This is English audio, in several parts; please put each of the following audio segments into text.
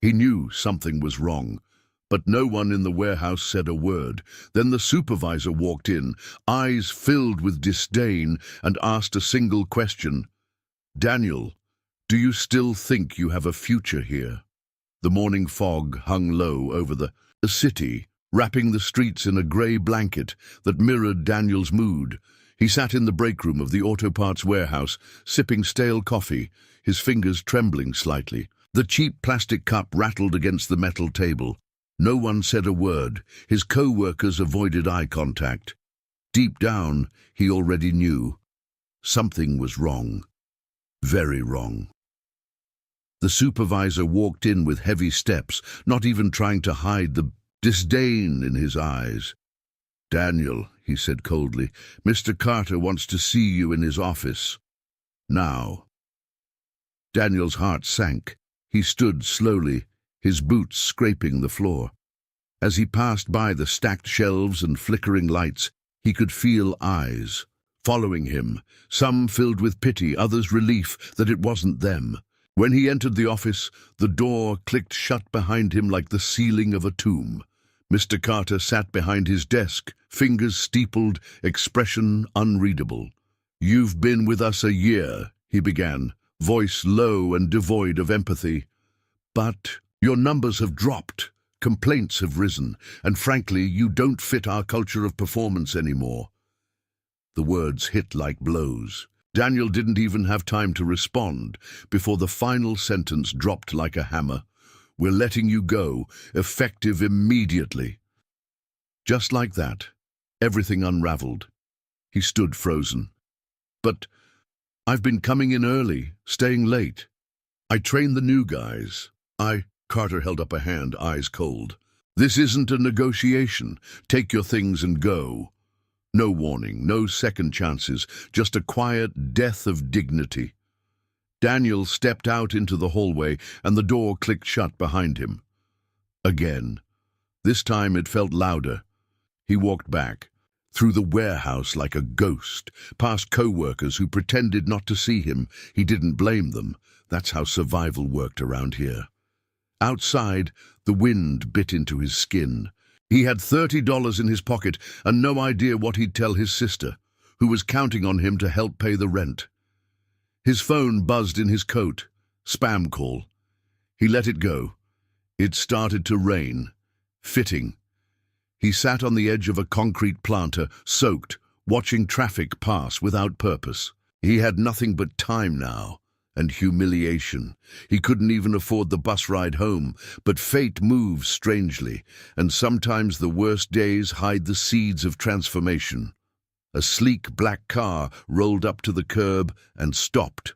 He knew something was wrong, but no one in the warehouse said a word. Then the supervisor walked in, eyes filled with disdain, and asked a single question. "Daniel, do you still think you have a future here?" The morning fog hung low over the city, wrapping the streets in a grey blanket that mirrored Daniel's mood. He sat in the break room of the auto parts warehouse, sipping stale coffee, his fingers trembling slightly. The cheap plastic cup rattled against the metal table. No one said a word. His co-workers avoided eye contact. Deep down, he already knew. Something was wrong. Very wrong. The supervisor walked in with heavy steps, not even trying to hide the disdain in his eyes. "Daniel," he said coldly, "Mr. Carter wants to see you in his office. Now." Daniel's heart sank. He stood slowly, his boots scraping the floor. As he passed by the stacked shelves and flickering lights, he could feel eyes following him, some filled with pity, others relief that it wasn't them. When he entered the office, the door clicked shut behind him like the ceiling of a tomb. Mr. Carter sat behind his desk, fingers steepled, expression unreadable. "You've been with us a year," he began, voice low and devoid of empathy. "But your numbers have dropped, complaints have risen, and frankly, you don't fit our culture of performance anymore." The words hit like blows. Daniel didn't even have time to respond before the final sentence dropped like a hammer. "We're letting you go, effective immediately." Just like that, everything unraveled. He stood frozen. "But I've been coming in early, staying late. I train the new guys. Carter held up a hand, eyes cold. "This isn't a negotiation. Take your things and go." No warning, no second chances, just a quiet death of dignity. Daniel stepped out into the hallway, and the door clicked shut behind him. Again. This time it felt louder. He walked back, through the warehouse like a ghost, past co-workers who pretended not to see him. He didn't blame them. That's how survival worked around here. Outside, the wind bit into his skin. He had $30 in his pocket and no idea what he'd tell his sister, who was counting on him to help pay the rent. His phone buzzed in his coat. Spam call. He let it go. It started to rain. Fitting. He sat on the edge of a concrete planter, soaked, watching traffic pass without purpose. He had nothing but time now, and humiliation. He couldn't even afford the bus ride home, but fate moves strangely, and sometimes the worst days hide the seeds of transformation. A sleek black car rolled up to the curb and stopped.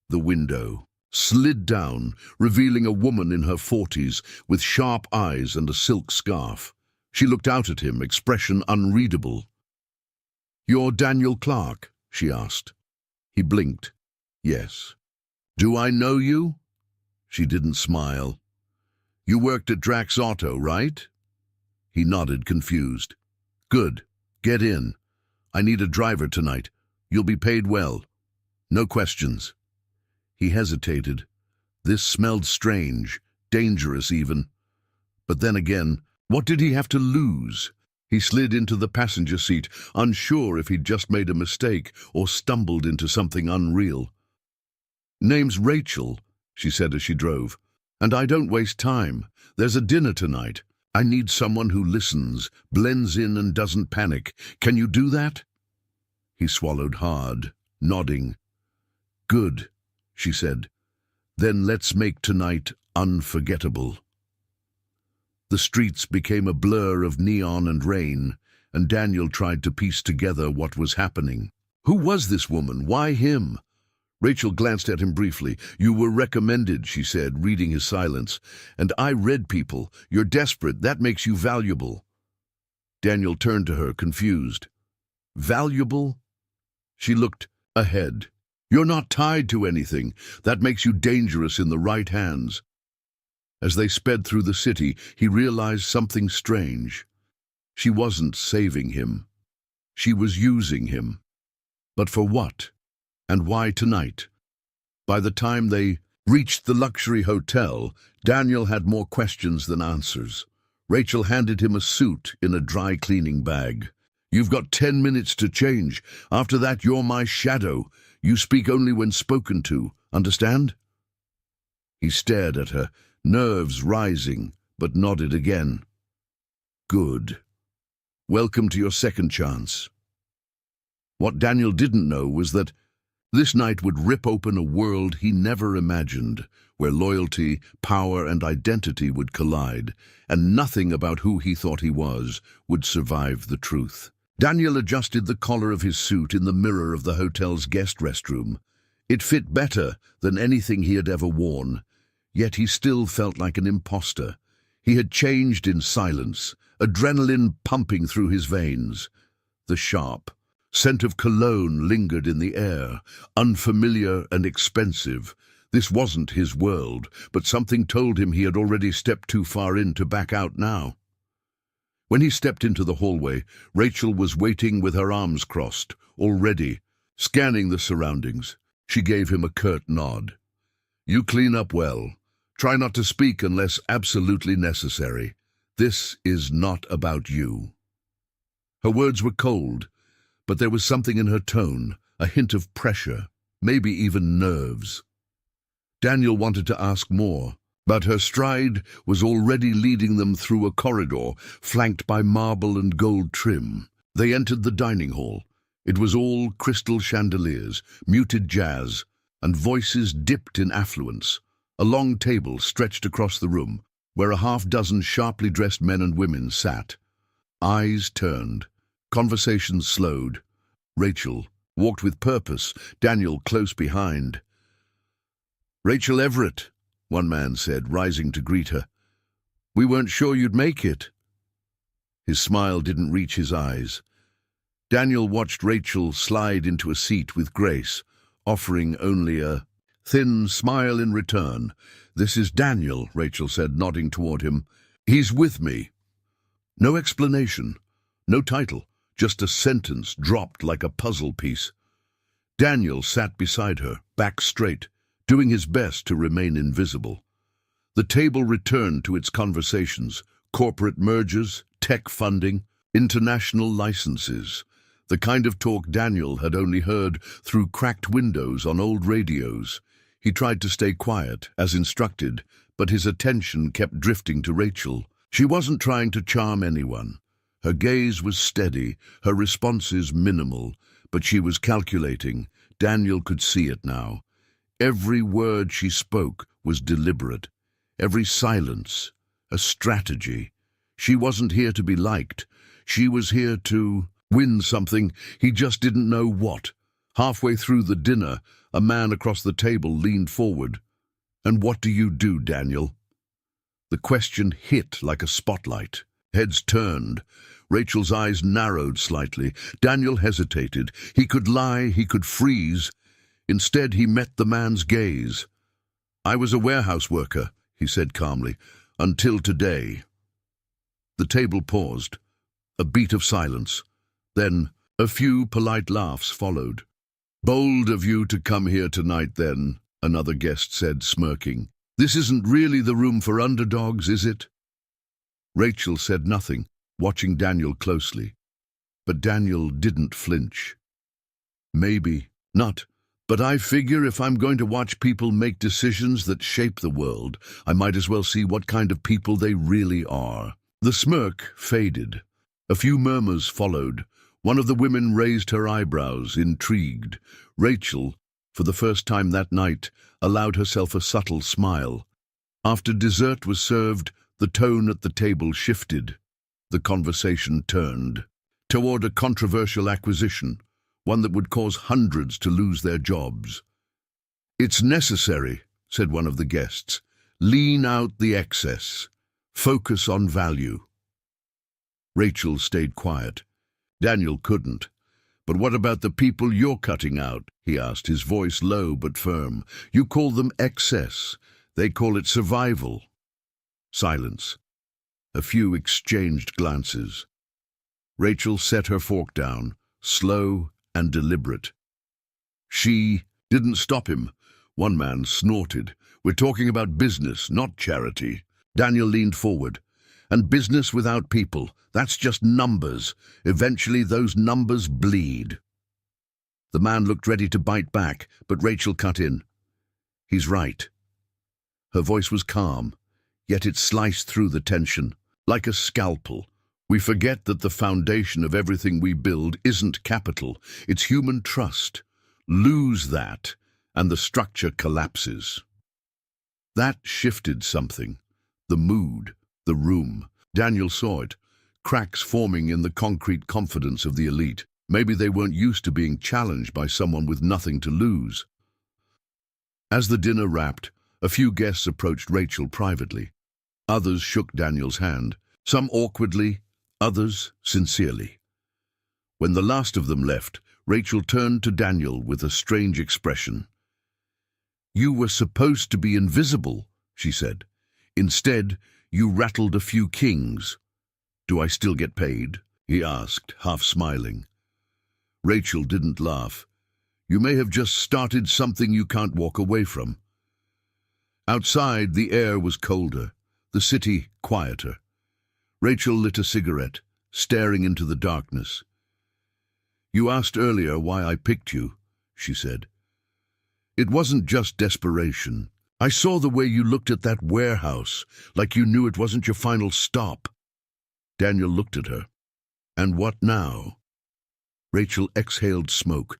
The window slid down, revealing a woman in her 40s with sharp eyes and a silk scarf. She looked out at him, expression unreadable. "You're Daniel Clark?" she asked. He blinked. "Yes." "Do I know you?" She didn't smile. "You worked at Drax Auto, right?" He nodded, confused. "Good. Get in. I need a driver tonight. You'll be paid well. No questions." He hesitated. This smelled strange, dangerous even. But then again, what did he have to lose? He slid into the passenger seat, unsure if he'd just made a mistake or stumbled into something unreal. "Name's Rachel," she said as she drove. "And I don't waste time. There's a dinner tonight. I need someone who listens, blends in and doesn't panic. Can you do that?" He swallowed hard, nodding. "Good," she said. "Then let's make tonight unforgettable." The streets became a blur of neon and rain, and Daniel tried to piece together what was happening. Who was this woman? Why him? Rachel glanced at him briefly. "You were recommended," she said, reading his silence. "And I read people. You're desperate. That makes you valuable." Daniel turned to her, confused. "Valuable?" She looked ahead. "You're not tied to anything. That makes you dangerous in the right hands." As they sped through the city, he realized something strange. She wasn't saving him. She was using him. But for what? And why tonight? By the time they Reached the luxury hotel, Daniel had more questions than answers. Rachel handed him a suit in a dry cleaning bag. "You've got 10 minutes to change. After that, you're my shadow. You speak only when spoken to. Understand?" He stared at her, nerves rising, but nodded again. "Good. Welcome to your second chance." What Daniel didn't know was that this night would rip open a world he never imagined, where loyalty, power, and identity would collide, and nothing about who he thought he was would survive the truth. Daniel adjusted the collar of his suit in the mirror of the hotel's guest restroom. It fit better than anything he had ever worn, yet he still felt like an imposter. He had changed in silence, adrenaline pumping through his veins. The sharp scent of cologne lingered in the air, unfamiliar and expensive. This wasn't his world, but something told him he had already stepped too far in to back out now. When he stepped into the hallway, Rachel was waiting with her arms crossed, already, scanning the surroundings. She gave him a curt nod. "You clean up well. Try not to speak unless absolutely necessary. This is not about you." Her words were cold, but there was something in her tone, a hint of pressure, maybe even nerves. Daniel wanted to ask more, but her stride was already leading them through a corridor flanked by marble and gold trim. They entered the dining hall. It was all crystal chandeliers, muted jazz, and voices dipped in affluence. A long table stretched across the room, where a half-dozen sharply dressed men and women sat. Eyes turned. Conversations slowed. Rachel walked with purpose, Daniel close behind. "Rachel Everett," one man said, rising to greet her. "We weren't sure you'd make it." His smile didn't reach his eyes. Daniel watched Rachel slide into a seat with grace, offering only a thin smile in return. "This is Daniel," Rachel said, nodding toward him. "He's with me." No explanation, no title, just a sentence dropped like a puzzle piece. Daniel sat beside her, back straight, doing his best to remain invisible. The table returned to its conversations: corporate mergers, tech funding, international licenses. The kind of talk Daniel had only heard through cracked windows on old radios. He tried to stay quiet, as instructed, but his attention kept drifting to Rachel. She wasn't trying to charm anyone. Her gaze was steady, her responses minimal, but she was calculating. Daniel could see it now. Every word she spoke was deliberate. Every silence, a strategy. She wasn't here to be liked. She was here to win something. He just didn't know what. Halfway through the dinner, a man across the table leaned forward. "And what do you do, Daniel?" The question hit like a spotlight. Heads turned. Rachel's eyes narrowed slightly. Daniel hesitated. He could lie, he could freeze. Instead, he met the man's gaze. "I was a warehouse worker," he said calmly, "until today." The table paused. A beat of silence. Then a few polite laughs followed. "Bold of you to come here tonight, then," another guest said, smirking. "This isn't really the room for underdogs, is it?" Rachel said nothing, watching Daniel closely. But Daniel didn't flinch. "Maybe not. But I figure if I'm going to watch people make decisions that shape the world, I might as well see what kind of people they really are." The smirk faded. A few murmurs followed. One of the women raised her eyebrows, intrigued. Rachel, for the first time that night, allowed herself a subtle smile. After dessert was served, the tone at the table shifted. The conversation turned toward a controversial acquisition, one that would cause hundreds to lose their jobs. "It's necessary," said one of the guests. "Lean out the excess. Focus on value." Rachel stayed quiet. Daniel couldn't. "But what about the people you're cutting out?" he asked, his voice low but firm. "You call them excess. They call it survival." Silence. A few exchanged glances. Rachel set her fork down, slow and deliberate. "She didn't stop him." One man snorted. We're talking about business, not charity. Daniel leaned forward. And business without people, that's just numbers. Eventually those numbers bleed. The man looked ready to bite back, but Rachel cut in. He's right. Her voice was calm, yet it sliced through the tension. Like a scalpel, we forget that the foundation of everything we build isn't capital, it's human trust. Lose that, and the structure collapses. That shifted something. The mood, the room. Daniel saw it. Cracks forming in the concrete confidence of the elite. Maybe they weren't used to being challenged by someone with nothing to lose. As the dinner wrapped, a few guests approached Rachel privately. Others shook Daniel's hand, some awkwardly, others sincerely. When the last of them left, Rachel turned to Daniel with a strange expression. "You were supposed to be invisible," she said. "Instead, you rattled a few kings." "Do I still get paid?" he asked, half smiling. Rachel didn't laugh. "You may have just started something you can't walk away from." Outside, the air was colder, the city quieter. Rachel lit a cigarette, staring into the darkness. "You asked earlier why I picked you," she said. "It wasn't just desperation. I saw the way you looked at that warehouse, like you knew it wasn't your final stop." Daniel looked at her. "And what now?" Rachel exhaled smoke.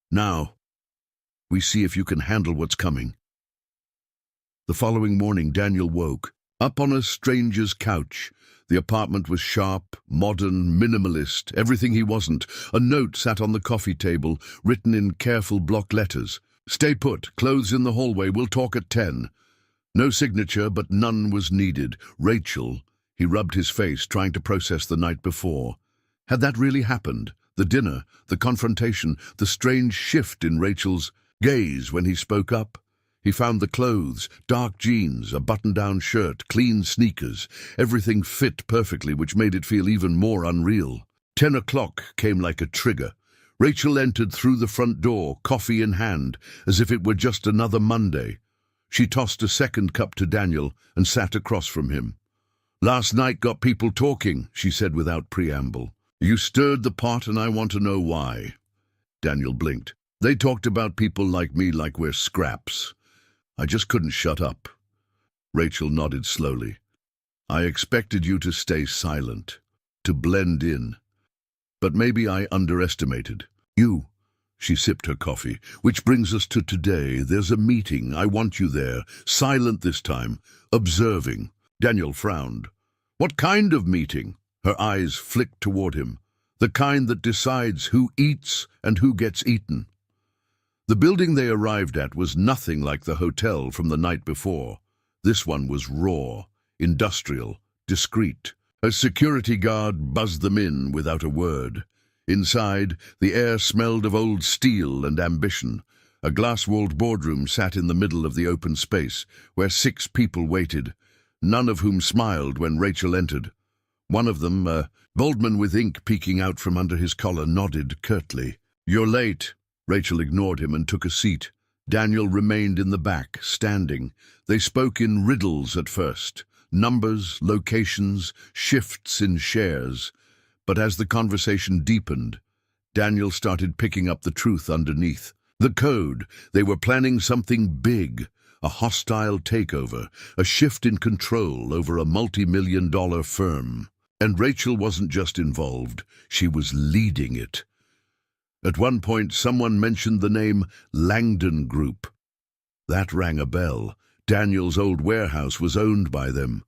"Now, we see if you can handle what's coming." The following morning, Daniel woke, up on a stranger's couch. The apartment was sharp, modern, minimalist, everything he wasn't. A note sat on the coffee table, written in careful block letters. "Stay put, clothes in the hallway, we'll talk at 10. No signature, but none was needed. Rachel, he rubbed his face, trying to process the night before. Had that really happened? The dinner, the confrontation, the strange shift in Rachel's gaze when he spoke up? He found the clothes, dark jeans, a button-down shirt, clean sneakers. Everything fit perfectly, which made it feel even more unreal. 10 o'clock came like a trigger. Rachel entered through the front door, coffee in hand, as if it were just another Monday. She tossed a second cup to Daniel and sat across from him. "Last night got people talking," she said without preamble. "You stirred the pot and I want to know why." Daniel blinked. "They talked about people like me like we're scraps. I just couldn't shut up." Rachel nodded slowly. "I expected you to stay silent, to blend in. But maybe I underestimated you." She sipped her coffee. "Which brings us to today. There's a meeting. I want you there. Silent this time. Observing." Daniel frowned. "What kind of meeting?" Her eyes flicked toward him. "The kind that decides who eats and who gets eaten." The building they arrived at was nothing like the hotel from the night before. This one was raw, industrial, discreet. A security guard buzzed them in without a word. Inside, the air smelled of old steel and ambition. A glass-walled boardroom sat in the middle of the open space, where 6 people waited, none of whom smiled when Rachel entered. One of them, a baldman with ink peeking out from under his collar, nodded curtly. "You're late." Rachel ignored him and took a seat. Daniel remained in the back, standing. They spoke in riddles at first. Numbers, locations, shifts in shares. But as the conversation deepened, Daniel started picking up the truth underneath. The code. They were planning something big. A hostile takeover. A shift in control over a multi-million-dollar firm. And Rachel wasn't just involved. She was leading it. At one point, someone mentioned the name Langdon Group. That rang a bell. Daniel's old warehouse was owned by them.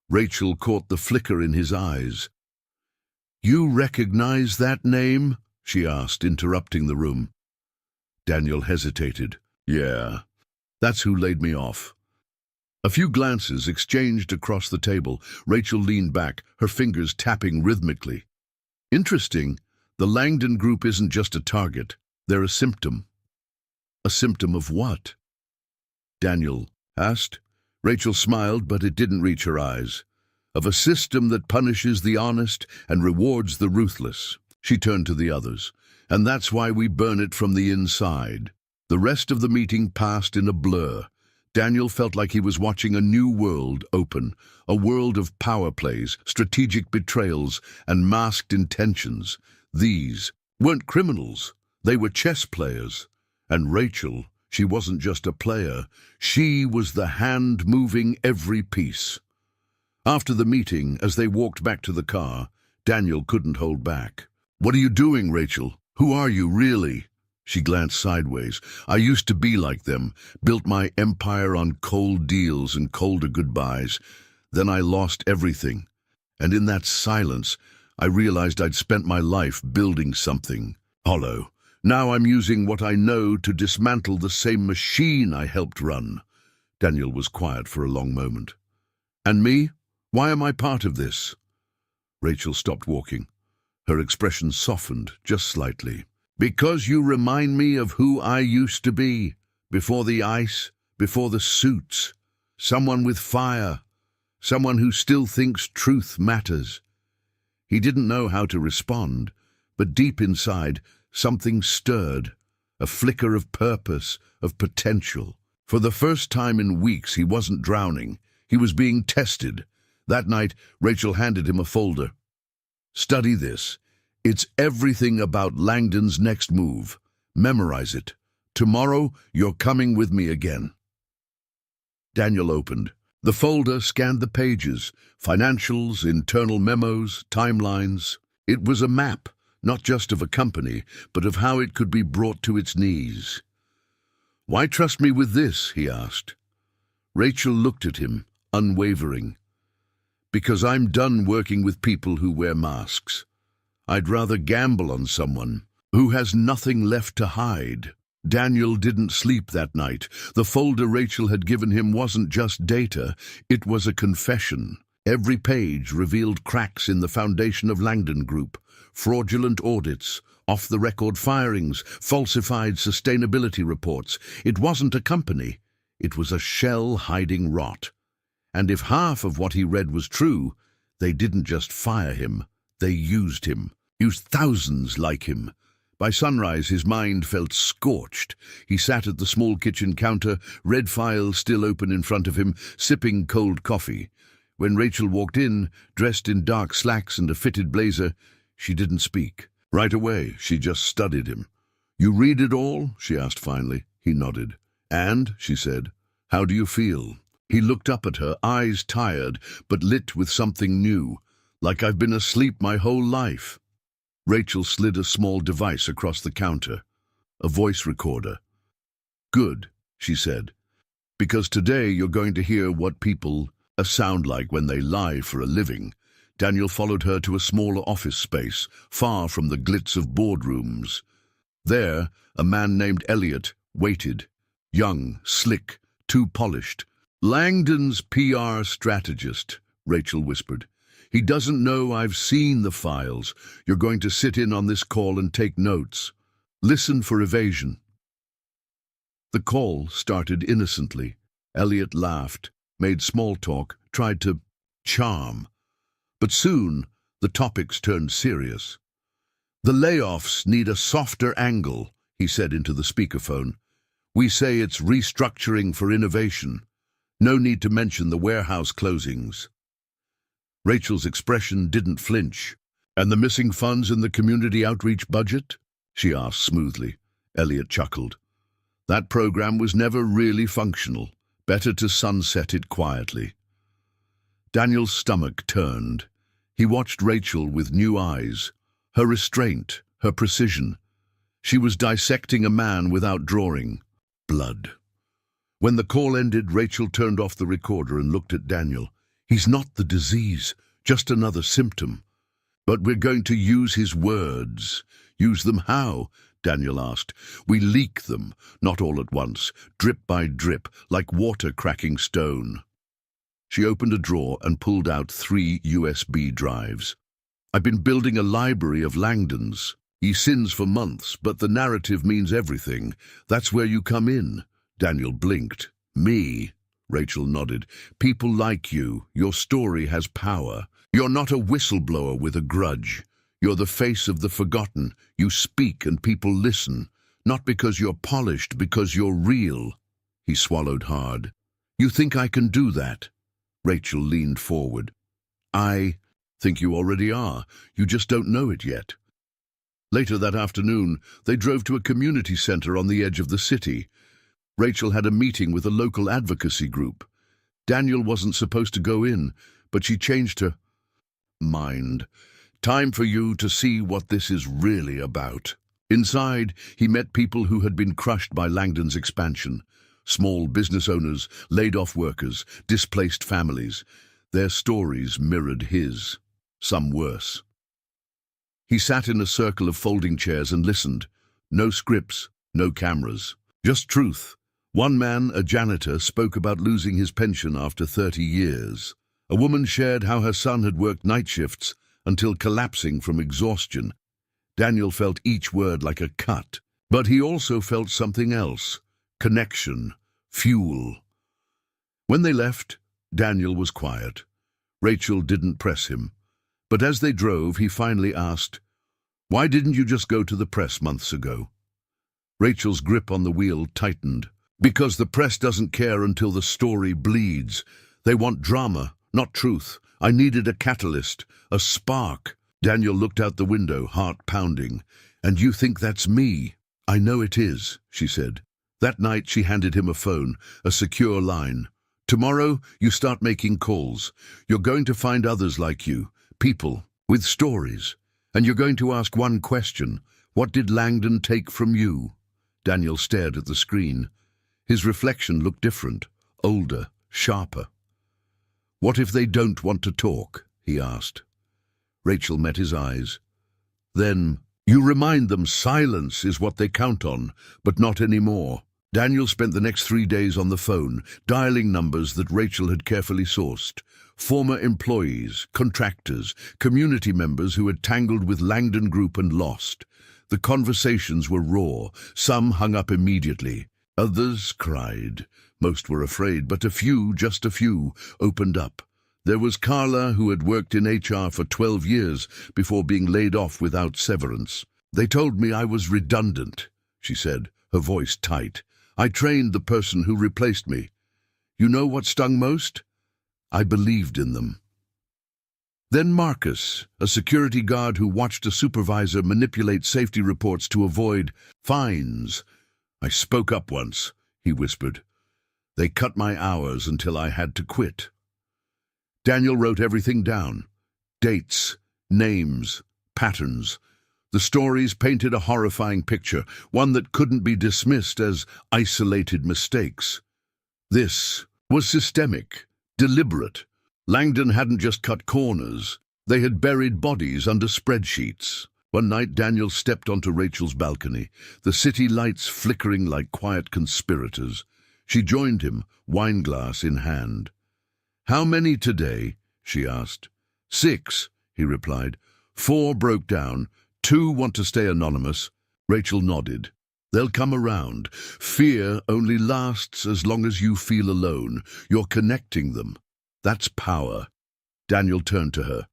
Rachel caught the flicker in his eyes. "You recognize that name?" she asked, interrupting the room. Daniel hesitated. "Yeah, that's who laid me off." A few glances exchanged across the table. Rachel leaned back, her fingers tapping rhythmically. "Interesting. The Langdon Group isn't just a target. They're a symptom." "A symptom of what?" Daniel asked. Rachel smiled, but it didn't reach her eyes. "Of a system that punishes the honest and rewards the ruthless." She turned to the others. "And that's why we burn it from the inside." The rest of the meeting passed in a blur. Daniel felt like he was watching a new world open, a world of power plays, strategic betrayals, and masked intentions. These weren't criminals, they were chess players. And Rachel, she wasn't just a player, she was the hand moving every piece. After the meeting, as they walked back to the car, Daniel couldn't hold back. "What are you doing, Rachel? Who are you, really?" She glanced sideways. "I used to be like them, built my empire on cold deals and colder goodbyes. Then I lost everything. And in that silence, I realized I'd spent my life building something hollow. Now I'm using what I know to dismantle the same machine I helped run." Daniel was quiet for a long moment. "And me? Why am I part of this?" Rachel stopped walking. Her expression softened just slightly. "Because you remind me of who I used to be, before the ice, before the suits. Someone with fire, someone who still thinks truth matters." He didn't know how to respond, but deep inside, something stirred, a flicker of purpose, of potential. For the first time in weeks, he wasn't drowning. He was being tested. That night, Rachel handed him a folder. "Study this. It's everything about Langdon's next move. Memorize it. Tomorrow, you're coming with me again." Daniel opened. The folder scanned the pages, financials, internal memos, timelines. It was a map, not just of a company, but of how it could be brought to its knees. "Why trust me with this?" he asked. Rachel looked at him, unwavering. "Because I'm done working with people who wear masks. I'd rather gamble on someone who has nothing left to hide." Daniel didn't sleep that night. The folder Rachel had given him wasn't just data, it was a confession. Every page revealed cracks in the foundation of Langdon Group, fraudulent audits, off-the-record firings, falsified sustainability reports. It wasn't a company, it was a shell hiding rot. And if half of what he read was true, they didn't just fire him, they used him. Used thousands like him. By sunrise, his mind felt scorched. He sat at the small kitchen counter, red files still open in front of him, sipping cold coffee. When Rachel walked in, dressed in dark slacks and a fitted blazer, she didn't speak. Right away, she just studied him. "You read it all?" she asked finally. He nodded. "And," she said, "how do you feel?" He looked up at her, eyes tired, but lit with something new. "Like I've been asleep my whole life." Rachel slid a small device across the counter, a voice recorder. "Good," she said, "because today you're going to hear what people sound like when they lie for a living." Daniel followed her to a smaller office space, far from the glitz of boardrooms. There, a man named Elliot waited, young, slick, too polished. "Langdon's PR strategist," Rachel whispered. "He doesn't know I've seen the files. You're going to sit in on this call and take notes. Listen for evasion." The call started innocently. Elliot laughed, made small talk, tried to charm. But soon, the topics turned serious. "The layoffs need a softer angle," he said into the speakerphone. "We say it's restructuring for innovation. No need to mention the warehouse closings." Rachel's expression didn't flinch. "And the missing funds in the community outreach budget?" she asked smoothly. Elliot chuckled. "That program was never really functional. Better to sunset it quietly." Daniel's stomach turned. He watched Rachel with new eyes. Her restraint, her precision. She was dissecting a man without drawing. Blood. When the call ended, Rachel turned off the recorder and looked at Daniel. "He's not the disease, just another symptom. But we're going to use his words." "Use them how?" Daniel asked. "We leak them, not all at once, drip by drip, like water cracking stone." She opened a drawer and pulled out 3 USB drives. "I've been building a library of Langdons. He sins for months, but the narrative means everything. That's where you come in." Daniel blinked. "Me?" Rachel nodded. "People like you. Your story has power. You're not a whistleblower with a grudge. You're the face of the forgotten. You speak and people listen. Not because you're polished, because you're real." He swallowed hard. You think I can do that? Rachel leaned forward. I think you already are. You just don't know it yet. Later that afternoon, they drove to a community center on the edge of the city. Rachel had a meeting with a local advocacy group. Daniel wasn't supposed to go in, but she changed her mind. Time for you to see what this is really about. Inside, he met people who had been crushed by Langdon's expansion. Small business owners, laid-off workers, displaced families. Their stories mirrored his, some worse. He sat in a circle of folding chairs and listened. No scripts, no cameras, just truth. One man, a janitor, spoke about losing his pension after 30 years. A woman shared how her son had worked night shifts until collapsing from exhaustion. Daniel felt each word like a cut, but he also felt something else: connection, fuel. When they left, Daniel was quiet. Rachel didn't press him. But as they drove, he finally asked, "Why didn't you just go to the press months ago?" Rachel's grip on the wheel tightened. "Because the press doesn't care until the story bleeds. They want drama, not truth. I needed a catalyst, a spark." Daniel looked out the window, heart pounding. "And you think that's me?" "I know it is," she said. That night she handed him a phone, a secure line. "Tomorrow you start making calls. You're going to find others like you, people with stories. And you're going to ask one question: what did Langdon take from you?" Daniel stared at the screen. His reflection looked different, older, sharper. "What if they don't want to talk?" he asked. Rachel met his eyes. "Then you remind them silence is what they count on, but not anymore." Daniel spent the next 3 days on the phone, dialing numbers that Rachel had carefully sourced. Former employees, contractors, community members who had tangled with Langdon Group and lost. The conversations were raw. Some hung up immediately. Others cried. Most were afraid, but a few, just a few, opened up. There was Carla, who had worked in HR for 12 years before being laid off without severance. "They told me I was redundant," she said, her voice tight. "I trained the person who replaced me. You know what stung most? I believed in them." Then Marcus, a security guard who watched a supervisor manipulate safety reports to avoid fines. "I spoke up once," he whispered. "They cut my hours until I had to quit." Daniel wrote everything down. Dates, names, patterns. The stories painted a horrifying picture, one that couldn't be dismissed as isolated mistakes. This was systemic, deliberate. Langdon hadn't just cut corners. They had buried bodies under spreadsheets. One night Daniel stepped onto Rachel's balcony, the city lights flickering like quiet conspirators. She joined him, wineglass in hand. "How many today?" she asked. "6, he replied. 4 broke down. 2 want to stay anonymous." Rachel nodded. "They'll come around. Fear only lasts as long as you feel alone. You're connecting them. That's power." Daniel turned to her.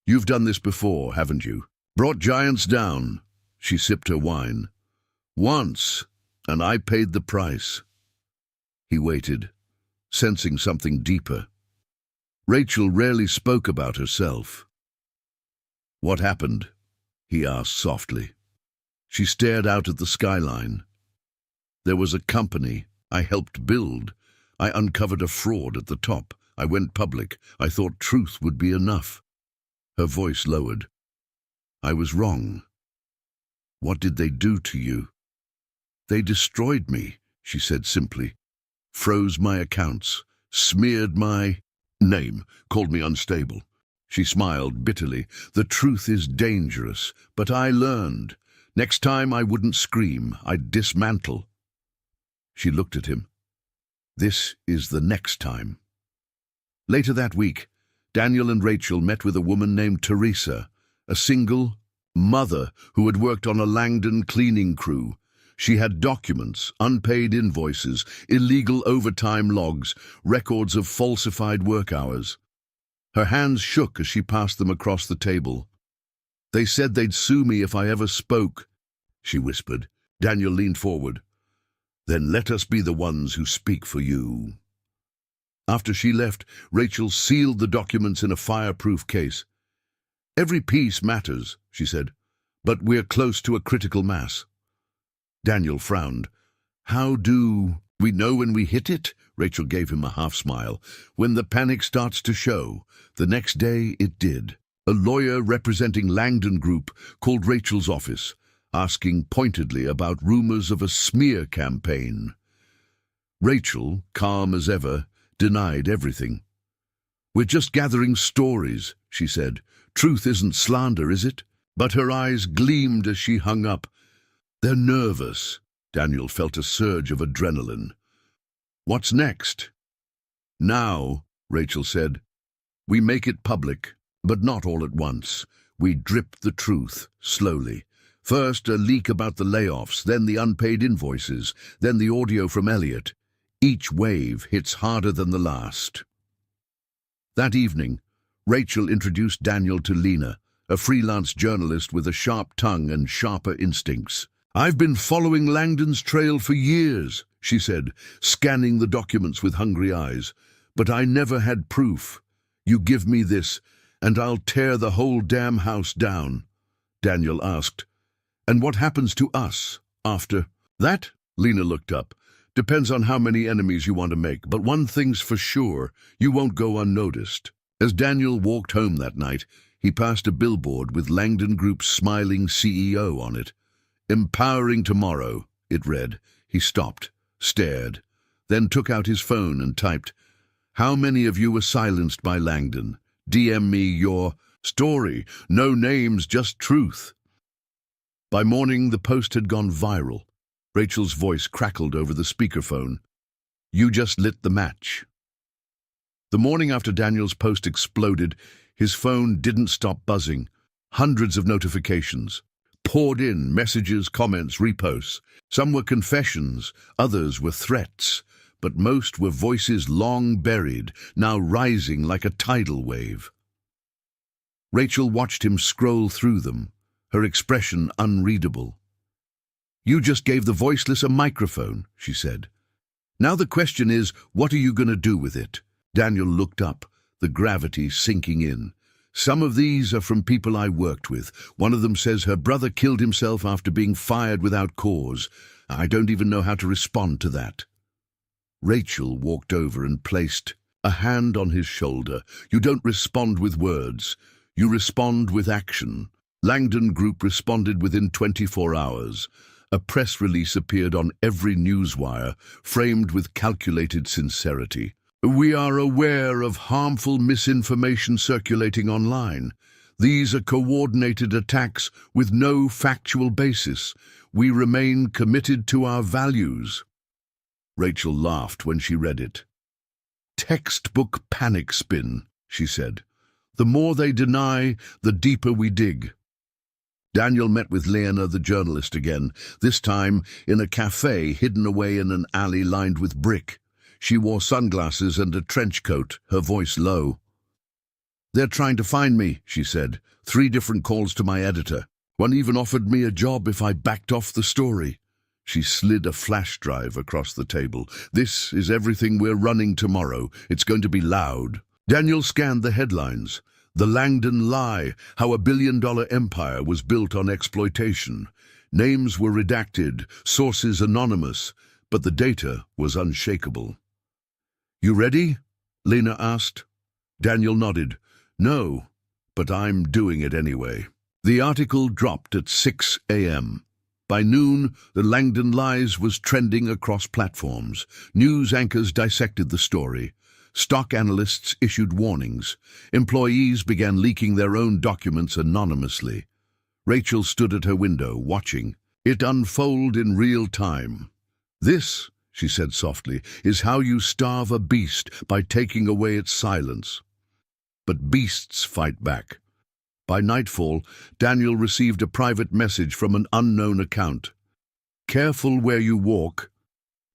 "You've done this before, haven't you? Brought giants down." She sipped her wine. "Once, and I paid the price." He waited, sensing something deeper. Rachel rarely spoke about herself. "What happened?" he asked softly. She stared out at the skyline. "There was a company I helped build. I uncovered a fraud at the top. I went public. I thought truth would be enough." Her voice lowered. "I was wrong." "What did they do to you?" "They destroyed me," she said simply. "Froze my accounts, smeared my name, called me unstable." She smiled bitterly. "The truth is dangerous, but I learned. Next time I wouldn't scream, I'd dismantle." She looked at him. "This is the next time." Later that week, Daniel and Rachel met with a woman named Teresa, a single mother who had worked on a Langdon cleaning crew. She had documents, unpaid invoices, illegal overtime logs, records of falsified work hours. Her hands shook as she passed them across the table. "They said they'd sue me if I ever spoke," she whispered. Daniel leaned forward. "Then let us be the ones who speak for you." After she left, Rachel sealed the documents in a fireproof case. "Every piece matters," she said, "but we're close to a critical mass." Daniel frowned. "How do we know when we hit it?" Rachel gave him a half-smile. "When the panic starts to show." The next day it did. A lawyer representing Langdon Group called Rachel's office, asking pointedly about rumors of a smear campaign. Rachel, calm as ever, denied everything. "We're just gathering stories," she said. "Truth isn't slander, is it?" But her eyes gleamed as she hung up. "They're nervous." Daniel felt a surge of adrenaline. "What's next?" "Now," Rachel said, "we make it public, but not all at once. We drip the truth, slowly. First, a leak about the layoffs, then the unpaid invoices, then the audio from Elliot. Each wave hits harder than the last." That evening, Rachel introduced Daniel to Lena, a freelance journalist with a sharp tongue and sharper instincts. "I've been following Langdon's trail for years," she said, scanning the documents with hungry eyes. "But I never had proof. You give me this, and I'll tear the whole damn house down." Daniel asked, "And what happens to us after that?" Lena looked up. "Depends on how many enemies you want to make, but one thing's for sure, you won't go unnoticed." As Daniel walked home that night, he passed a billboard with Langdon Group's smiling CEO on it. "Empowering tomorrow," it read. He stopped, stared, then took out his phone and typed, "How many of you were silenced by Langdon? DM me your story. No names, just truth." By morning, the post had gone viral. Rachel's voice crackled over the speakerphone. "You just lit the match." The morning after Daniel's post exploded, his phone didn't stop buzzing. Hundreds of notifications poured in, messages, comments, reposts. Some were confessions, others were threats, but most were voices long buried, now rising like a tidal wave. Rachel watched him scroll through them, her expression unreadable. "You just gave the voiceless a microphone," she said. "Now the question is, what are you going to do with it?" Daniel looked up, the gravity sinking in. "Some of these are from people I worked with. One of them says her brother killed himself after being fired without cause. I don't even know how to respond to that." Rachel walked over and placed a hand on his shoulder. "You don't respond with words. You respond with action." Langdon Group responded within 24 hours. A press release appeared on every newswire, framed with calculated sincerity. "We are aware of harmful misinformation circulating online. These are coordinated attacks with no factual basis. We remain committed to our values." Rachel laughed when she read it. "Textbook panic spin," she said. "The more they deny, the deeper we dig." Daniel met with Lena, the journalist, again, this time in a cafe hidden away in an alley lined with brick. She wore sunglasses and a trench coat, her voice low. "They're trying to find me," she said. 3 different calls to my editor. One even offered me a job if I backed off the story." She slid a flash drive across the table. "This is everything we're running tomorrow. It's going to be loud." Daniel scanned the headlines. "The Langdon Lie, How a Billion-Dollar Empire Was Built on Exploitation." Names were redacted, sources anonymous, but the data was unshakable. "You ready?" Lena asked. Daniel nodded. "No, but I'm doing it anyway." The article dropped at 6 a.m. By noon, the Langdon Lies was trending across platforms. News anchors dissected the story. Stock analysts issued warnings. Employees began leaking their own documents anonymously. Rachel stood at her window, watching it unfold in real time. "This," she said softly, "is how you starve a beast, by taking away its silence." But beasts fight back. By nightfall, Daniel received a private message from an unknown account. "Careful where you walk.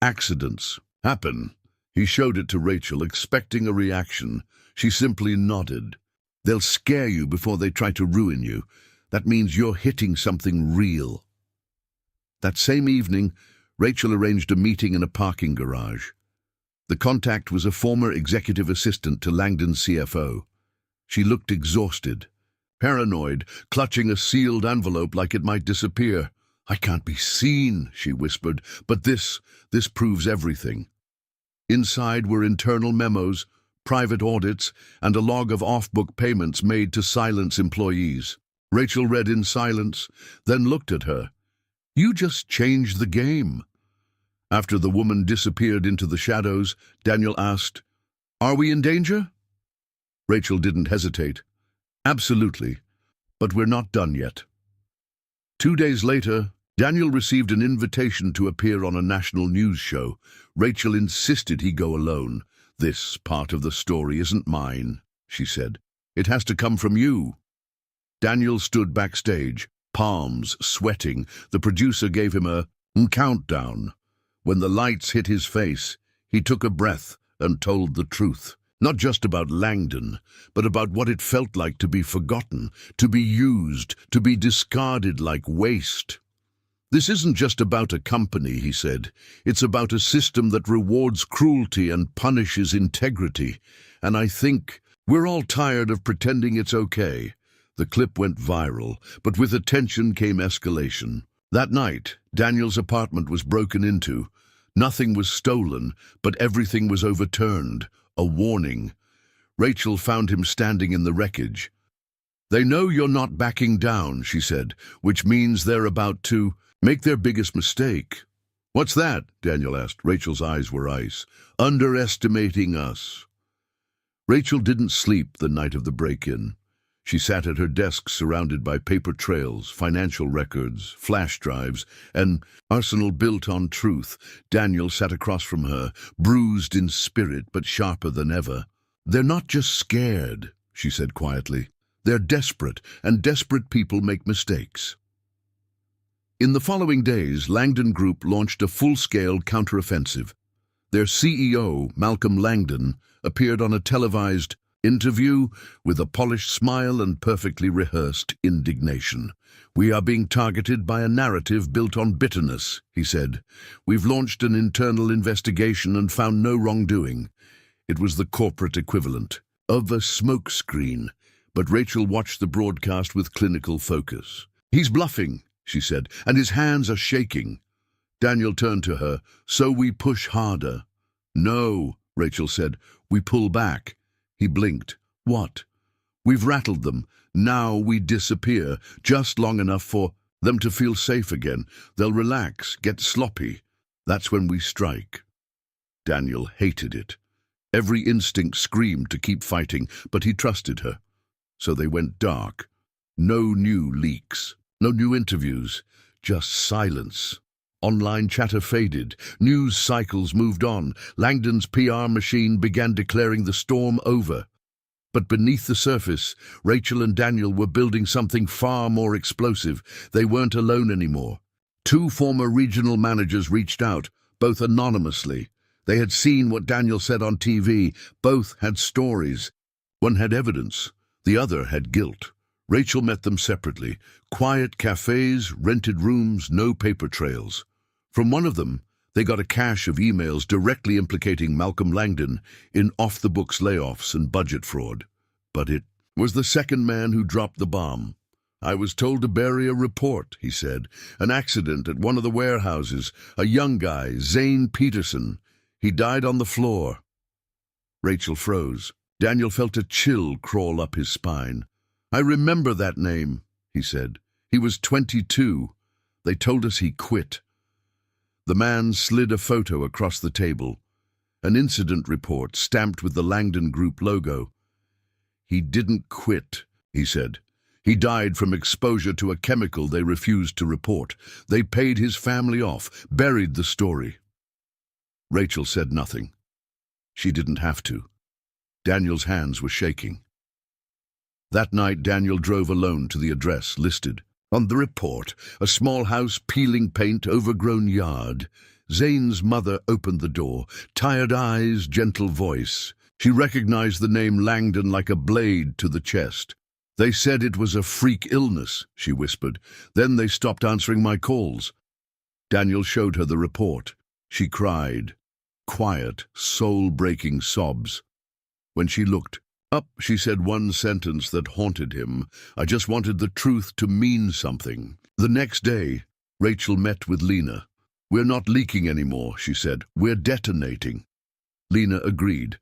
Accidents happen." He showed it to Rachel, expecting a reaction. She simply nodded. "They'll scare you before they try to ruin you. That means you're hitting something real." That same evening, Rachel arranged a meeting in a parking garage. The contact was a former executive assistant to Langdon's CFO. She looked exhausted, paranoid, clutching a sealed envelope like it might disappear. "I can't be seen," she whispered, "but this proves everything." Inside were internal memos, private audits, and a log of off-book payments made to Silence employees. Rachel read in silence, then looked at her. "You just changed the game." After the woman disappeared into the shadows, Daniel asked, "Are we in danger?" Rachel didn't hesitate. "Absolutely, but we're not done yet." 2 days later, Daniel received an invitation to appear on a national news show. Rachel insisted he go alone. "This part of the story isn't mine," she said. "It has to come from you." Daniel stood backstage, palms sweating. The producer gave him a countdown. When the lights hit his face, he took a breath and told the truth. Not just about Langdon, but about what it felt like to be forgotten, to be used, to be discarded like waste. "This isn't just about a company," he said. "It's about a system that rewards cruelty and punishes integrity. And I think we're all tired of pretending it's okay." The clip went viral, but with attention came escalation. That night, Daniel's apartment was broken into. Nothing was stolen, but everything was overturned. A warning. Rachel found him standing in the wreckage. "They know you're not backing down," she said, "which means they're about to make their biggest mistake." "What's that?" Daniel asked. Rachel's eyes were ice. "Underestimating us." Rachel didn't sleep the night of the break-in. She sat at her desk surrounded by paper trails, financial records, flash drives, an arsenal built on truth. Daniel sat across from her, bruised in spirit but sharper than ever. "They're not just scared," she said quietly. "They're desperate, and desperate people make mistakes." In the following days, Langdon Group launched a full-scale counteroffensive. Their CEO, Malcolm Langdon, appeared on a televised interview with a polished smile and perfectly rehearsed indignation. "We are being targeted by a narrative built on bitterness," he said. "We've launched an internal investigation and found no wrongdoing." It was the corporate equivalent of a smokescreen, but Rachel watched the broadcast with clinical focus. "He's bluffing," she said, "and his hands are shaking." Daniel turned to her. "So we push harder." "No," Rachel said. "We pull back." He blinked. "What?" "We've rattled them. Now we disappear, just long enough for them to feel safe again. They'll relax, get sloppy. That's when we strike." Daniel hated it. Every instinct screamed to keep fighting, but he trusted her. So they went dark. No new leaks, no new interviews, just silence. Online chatter faded. News cycles moved on. Langdon's PR machine began declaring the storm over. But beneath the surface, Rachel and Daniel were building something far more explosive. They weren't alone anymore. 2 former regional managers reached out, both anonymously. They had seen what Daniel said on TV. Both had stories. One had evidence. The other had guilt. Rachel met them separately. Quiet cafes, rented rooms, no paper trails. From one of them, they got a cache of emails directly implicating Malcolm Langdon in off-the-books layoffs and budget fraud. But it was the second man who dropped the bomb. "I was told to bury a report," he said. "An accident at one of the warehouses. A young guy, Zane Peterson. He died on the floor." Rachel froze. Daniel felt a chill crawl up his spine. "I remember that name," he said. "He was 22. They told us he quit." The man slid a photo across the table. An incident report stamped with the Langdon Group logo. "He didn't quit," he said. "He died from exposure to a chemical they refused to report. They paid his family off, buried the story." Rachel said nothing. She didn't have to. Daniel's hands were shaking. That night, Daniel drove alone to the address listed on the report, a small house, peeling paint, overgrown yard. Zane's mother opened the door, tired eyes, gentle voice. She recognized the name Langdon like a blade to the chest. "They said it was a freak illness," she whispered. "Then they stopped answering my calls." Daniel showed her the report. She cried. quiet, soul-breaking sobs. When she looked up, she said one sentence that haunted him. "I just wanted the truth to mean something." The next day, Rachel met with Lena. "We're not leaking anymore," she said. "We're detonating." Lena agreed.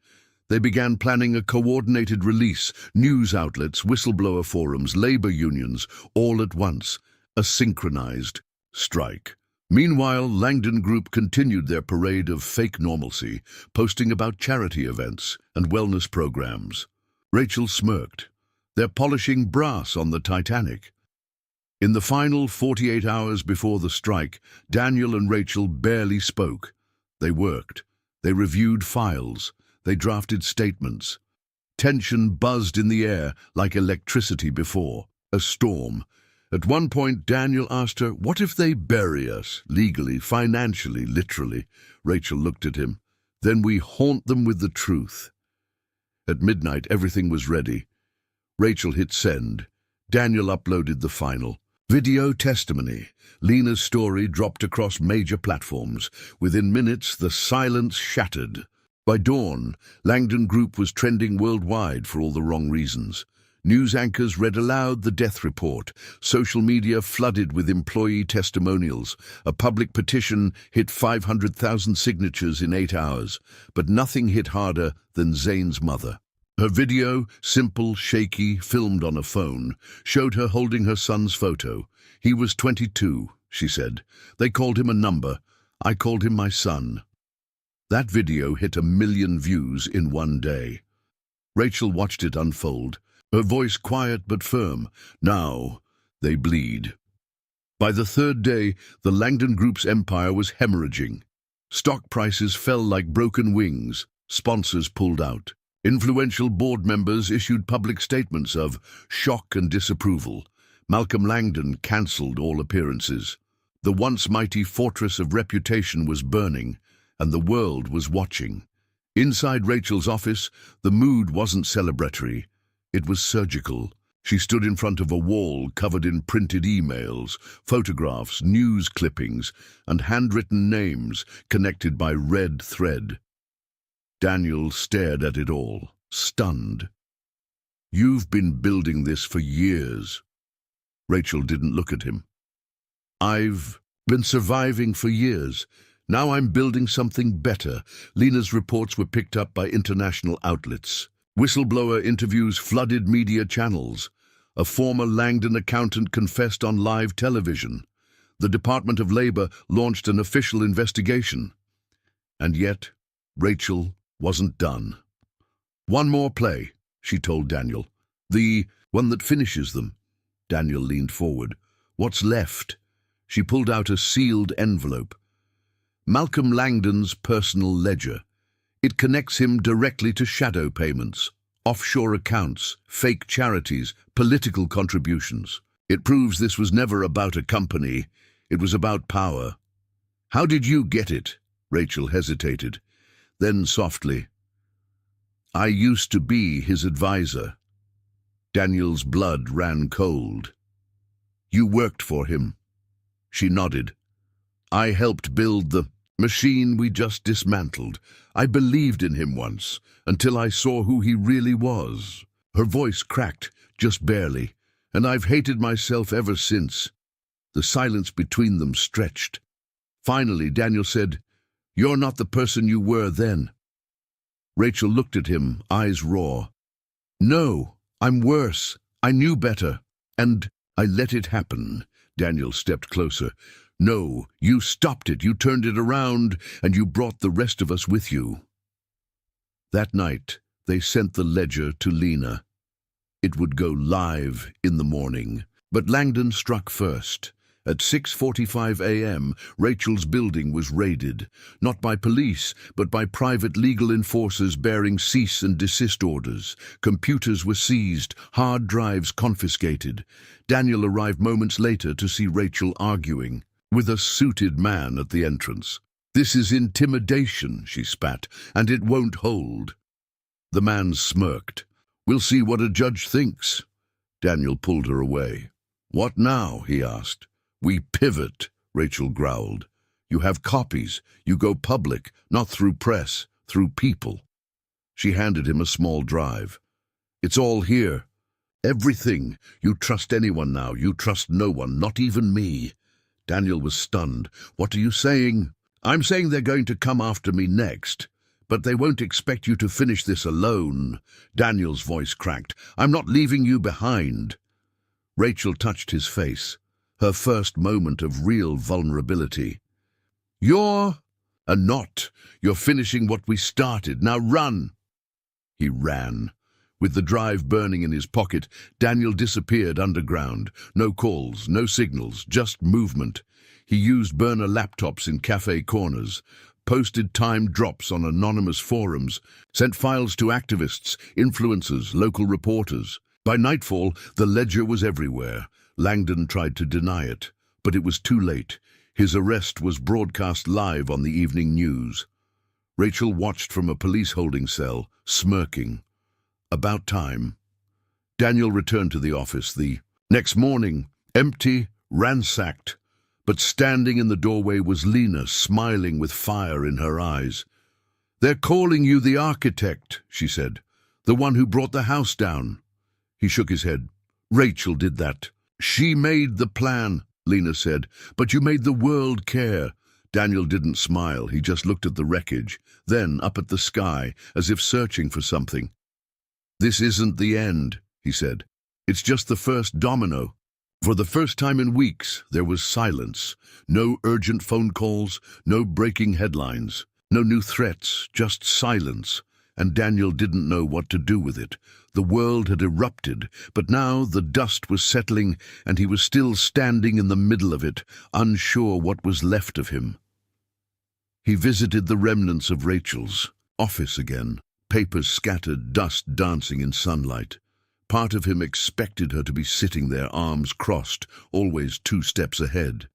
They began planning a coordinated release, news outlets, whistleblower forums, labor unions, all at once, a synchronized strike. Meanwhile, Langdon Group continued their parade of fake normalcy, posting about charity events and wellness programs. Rachel smirked. "They're polishing brass on the Titanic." In the final 48 hours before the strike, Daniel and Rachel barely spoke. They worked. They reviewed files. They drafted statements. Tension buzzed in the air like electricity before a storm. At one point, Daniel asked her, "What if they bury us, legally, financially, literally?" Rachel looked at him. "Then we haunt them with the truth." At midnight, everything was ready. Rachel hit send. Daniel uploaded the final video testimony. Lena's story dropped across major platforms. Within minutes, the silence shattered. By dawn, Langdon Group was trending worldwide for all the wrong reasons. News anchors read aloud the death report. Social media flooded with employee testimonials. A public petition hit 500,000 signatures in 8 hours. But nothing hit harder than Zane's mother. Her video, simple, shaky, filmed on a phone, showed her holding her son's photo. "He was 22, she said. "They called him a number. I called him my son." That video hit 1 million views in one day. Rachel watched it unfold, her voice quiet but firm. "Now they bleed." By the third day, the Langdon Group's empire was hemorrhaging. Stock prices fell like broken wings. Sponsors pulled out. Influential board members issued public statements of shock and disapproval. Malcolm Langdon cancelled all appearances. The once mighty fortress of reputation was burning, and the world was watching. Inside Rachel's office, the mood wasn't celebratory. It was surgical. She stood in front of a wall covered in printed emails, photographs, news clippings, and handwritten names connected by red thread. Daniel stared at it all, stunned. "You've been building this for years." Rachel didn't look at him. "I've been surviving for years. Now I'm building something better." Lena's reports were picked up by international outlets. Whistleblower interviews flooded media channels. A former Langdon accountant confessed on live television. The Department of Labor launched an official investigation. And yet, Rachel wasn't done. "One more play," she told Daniel. "The one that finishes them." Daniel leaned forward. "What's left?" She pulled out a sealed envelope. "Malcolm Langdon's personal ledger. It connects him directly to shadow payments, offshore accounts, fake charities, political contributions. It proves this was never about a company. It was about power." "How did you get it?" Rachel hesitated. Then softly, "I used to be his advisor." Daniel's blood ran cold. "You worked for him?" She nodded. "I helped build the machine we just dismantled. I believed in him once, until I saw who he really was." Her voice cracked, just barely, "and I've hated myself ever since." The silence between them stretched. Finally, Daniel said, "You're not the person you were then." Rachel looked at him, eyes raw. "No, I'm worse. I knew better. And I let it happen." Daniel stepped closer. "No, you stopped it, you turned it around, and you brought the rest of us with you." That night, they sent the ledger to Lena. It would go live in the morning. But Langdon struck first. At 6:45 a.m., Rachel's building was raided, not by police, but by private legal enforcers bearing cease and desist orders. Computers were seized, hard drives confiscated. Daniel arrived moments later to see Rachel arguing with a suited man at the entrance. "This is intimidation," she spat, "and it won't hold." The man smirked. "We'll see what a judge thinks." Daniel pulled her away. "What now?" he asked. "We pivot," Rachel growled. You have copies. You go public, not through press, through people. She handed him a small drive. It's all here. Everything. You trust anyone now. You trust no one, not even me. Daniel was stunned. What are you saying? I'm saying they're going to come after me next. But they won't expect you to finish this alone. Daniel's voice cracked. I'm not leaving you behind. Rachel touched his face, her first moment of real vulnerability. You're a knot. You're finishing what we started. Now run. He ran. With the drive burning in his pocket, Daniel disappeared underground. No calls, no signals, just movement. He used burner laptops in cafe corners, posted timed drops on anonymous forums, sent files to activists, influencers, local reporters. By nightfall, the ledger was everywhere. Langdon tried to deny it, but it was too late. His arrest was broadcast live on the evening news. Rachel watched from a police holding cell, smirking. About time. Daniel returned to the office the next morning, empty, ransacked. But standing in the doorway was Lena, smiling with fire in her eyes. They're calling you the architect, she said. The one who brought the house down. He shook his head. Rachel did that. She made the plan, Lena said. But you made the world care. Daniel didn't smile. He just looked at the wreckage, then up at the sky, as if searching for something. This isn't the end, he said. It's just the first domino. For the first time in weeks, there was silence. No urgent phone calls, no breaking headlines, no new threats, just silence. And Daniel didn't know what to do with it. The world had erupted, but now the dust was settling, and he was still standing in the middle of it, unsure what was left of him. He visited the remnants of Rachel's office again. Papers scattered, dust dancing in sunlight. Part of him expected her to be sitting there, arms crossed, always 2 steps ahead.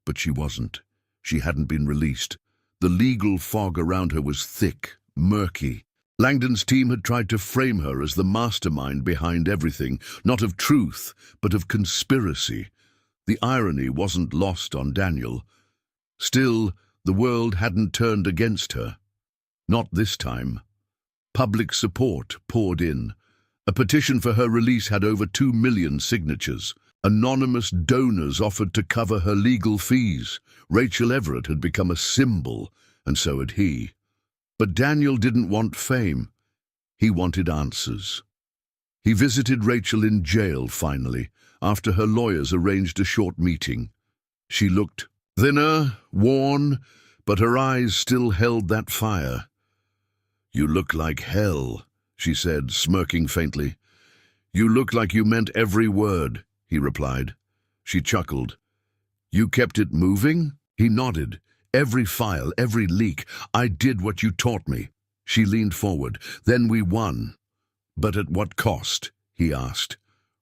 But she wasn't. She hadn't been released. The legal fog around her was thick, murky. Langdon's team had tried to frame her as the mastermind behind everything, not of truth, but of conspiracy. The irony wasn't lost on Daniel. Still, the world hadn't turned against her. Not this time. Public support poured in. A petition for her release had over 2 million signatures. Anonymous donors offered to cover her legal fees. Rachel Everett had become a symbol, and so had he. But Daniel didn't want fame. He wanted answers. He visited Rachel in jail, finally, after her lawyers arranged a short meeting. She looked thinner, worn, but her eyes still held that fire. You look like hell, she said, smirking faintly. You look like you meant every word, he replied. She chuckled. You kept it moving? He nodded. Every file, every leak. I did what you taught me. She leaned forward. Then we won. But at what cost? He asked.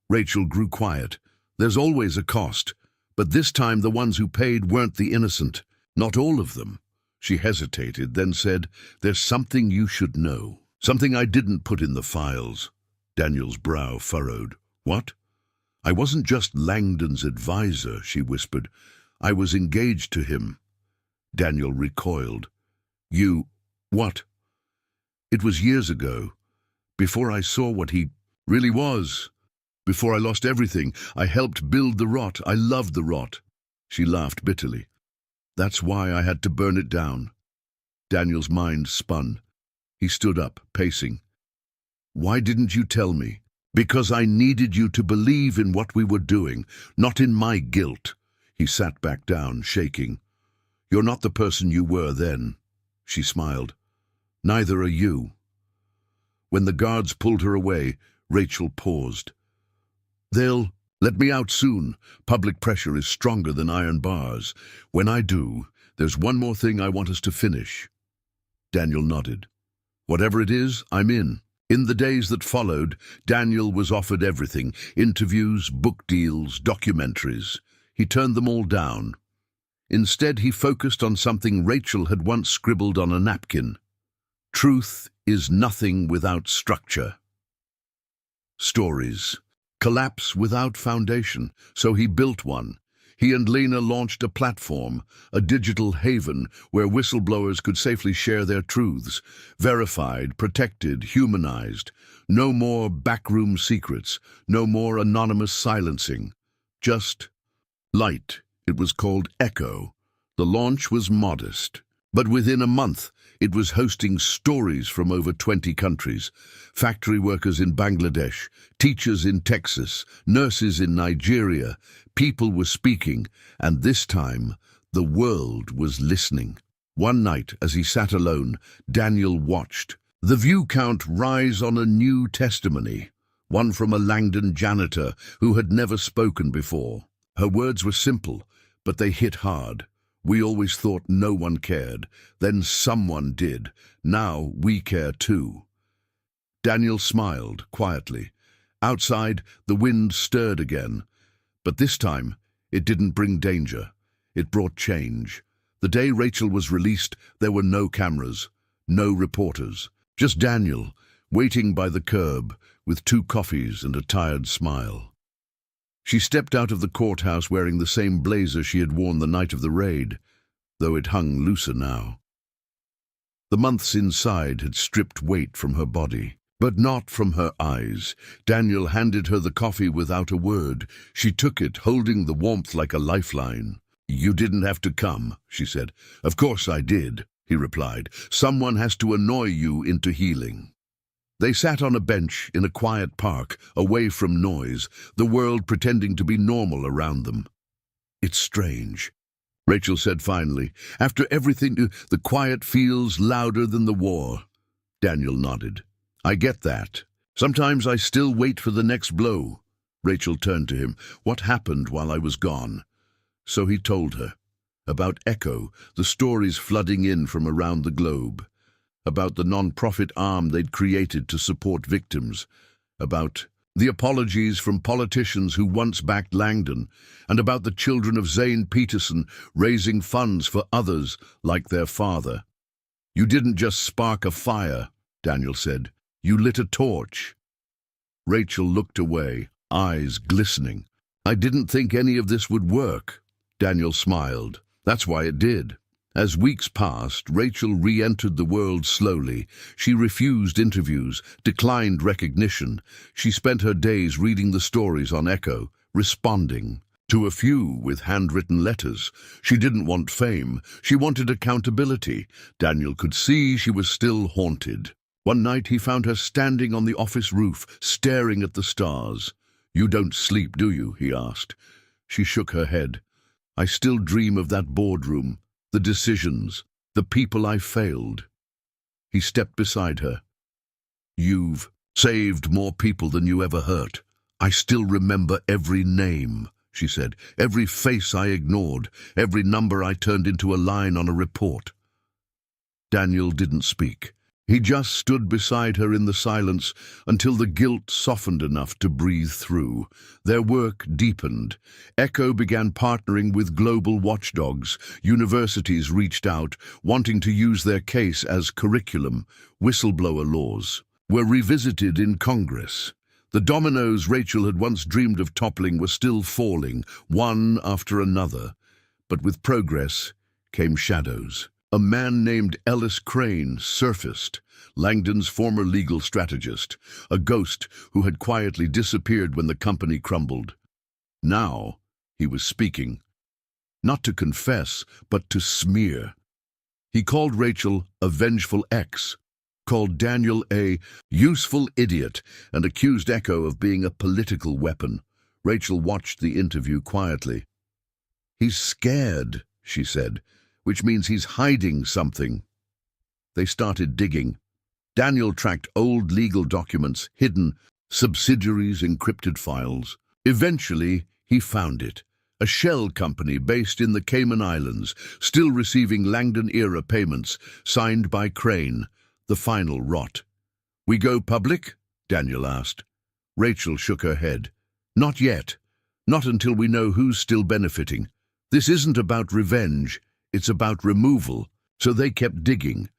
Rachel grew quiet. There's always a cost. But this time the ones who paid weren't the innocent. Not all of them. She hesitated, then said, There's something you should know. Something I didn't put in the files. Daniel's brow furrowed. What? I wasn't just Langdon's advisor, she whispered. I was engaged to him. Daniel recoiled. You... what? It was years ago. Before I saw what he really was. Before I lost everything. I helped build the rot. I loved the rot. She laughed bitterly. That's why I had to burn it down. Daniel's mind spun. He stood up, pacing. Why didn't you tell me? Because I needed you to believe in what we were doing, not in my guilt. He sat back down, shaking. You're not the person you were then. She smiled. Neither are you. When the guards pulled her away, Rachel paused. They'll let me out soon. Public pressure is stronger than iron bars. When I do, there's one more thing I want us to finish. Daniel nodded. Whatever it is, I'm in. In the days that followed, Daniel was offered everything. Interviews, book deals, documentaries. He turned them all down. Instead, he focused on something Rachel had once scribbled on a napkin. Truth is nothing without structure. Stories. Collapse without foundation, so he built one. He and Lena launched a platform, a digital haven where whistleblowers could safely share their truths, verified, protected, humanized. No more backroom secrets, no more anonymous silencing. Just light. It was called Echo. The launch was modest, but within a month, it was hosting stories from over 20 countries. Factory workers in Bangladesh, teachers in Texas, nurses in Nigeria. People were speaking, and this time, the world was listening. One night, as he sat alone, Daniel watched the view count rise on a new testimony, one from a Langdon janitor who had never spoken before. Her words were simple, but they hit hard. We always thought no one cared. Then someone did. Now we care too. Daniel smiled quietly. Outside, the wind stirred again. But this time, it didn't bring danger. It brought change. The day Rachel was released, there were no cameras, no reporters. Just Daniel, waiting by the curb, with 2 coffees and a tired smile. She stepped out of the courthouse wearing the same blazer she had worn the night of the raid, though it hung looser now. The months inside had stripped weight from her body, but not from her eyes. Daniel handed her the coffee without a word. She took it, holding the warmth like a lifeline. "You didn't have to come," she said. "Of course I did," he replied. "Someone has to annoy you into healing." They sat on a bench in a quiet park, away from noise, the world pretending to be normal around them. "It's strange," Rachel said finally. "After everything, the quiet feels louder than the war." Daniel nodded. "I get that. Sometimes I still wait for the next blow." Rachel turned to him. "What happened while I was gone?" So he told her. About Echo, the stories flooding in from around the globe. About the non-profit arm they'd created to support victims. About the apologies from politicians who once backed Langdon. And about the children of Zane Peterson raising funds for others like their father. "You didn't just spark a fire," Daniel said. "You lit a torch." Rachel looked away, eyes glistening. "I didn't think any of this would work." Daniel smiled. "That's why it did." As weeks passed, Rachel re-entered the world slowly. She refused interviews, declined recognition. She spent her days reading the stories on Echo, responding to a few with handwritten letters. She didn't want fame. She wanted accountability. Daniel could see she was still haunted. One night he found her standing on the office roof, staring at the stars. "You don't sleep, do you?" he asked. She shook her head. "I still dream of that boardroom, the decisions, the people I failed." He stepped beside her. "You've saved more people than you ever hurt. I still remember every name," she said, "every face I ignored, every number I turned into a line on a report." Daniel didn't speak. He just stood beside her in the silence until the guilt softened enough to breathe through. Their work deepened. Echo began partnering with global watchdogs. Universities reached out, wanting to use their case as curriculum. Whistleblower laws were revisited in Congress. The dominoes Rachel had once dreamed of toppling were still falling, one after another. But with progress came shadows. A man named Ellis Crane surfaced, Langdon's former legal strategist, a ghost who had quietly disappeared when the company crumbled. Now he was speaking, not to confess, but to smear. He called Rachel a vengeful ex, called Daniel a useful idiot, and accused Echo of being a political weapon. Rachel watched the interview quietly. "He's scared," she said, "which means he's hiding something." They started digging. Daniel tracked old legal documents, hidden subsidiaries, encrypted files. Eventually, he found it. A shell company based in the Cayman Islands, still receiving Langdon-era payments, signed by Crane. The final rot. "We go public?" Daniel asked. Rachel shook her head. "Not yet. Not until we know who's still benefiting. This isn't about revenge. It's about removal." So they kept digging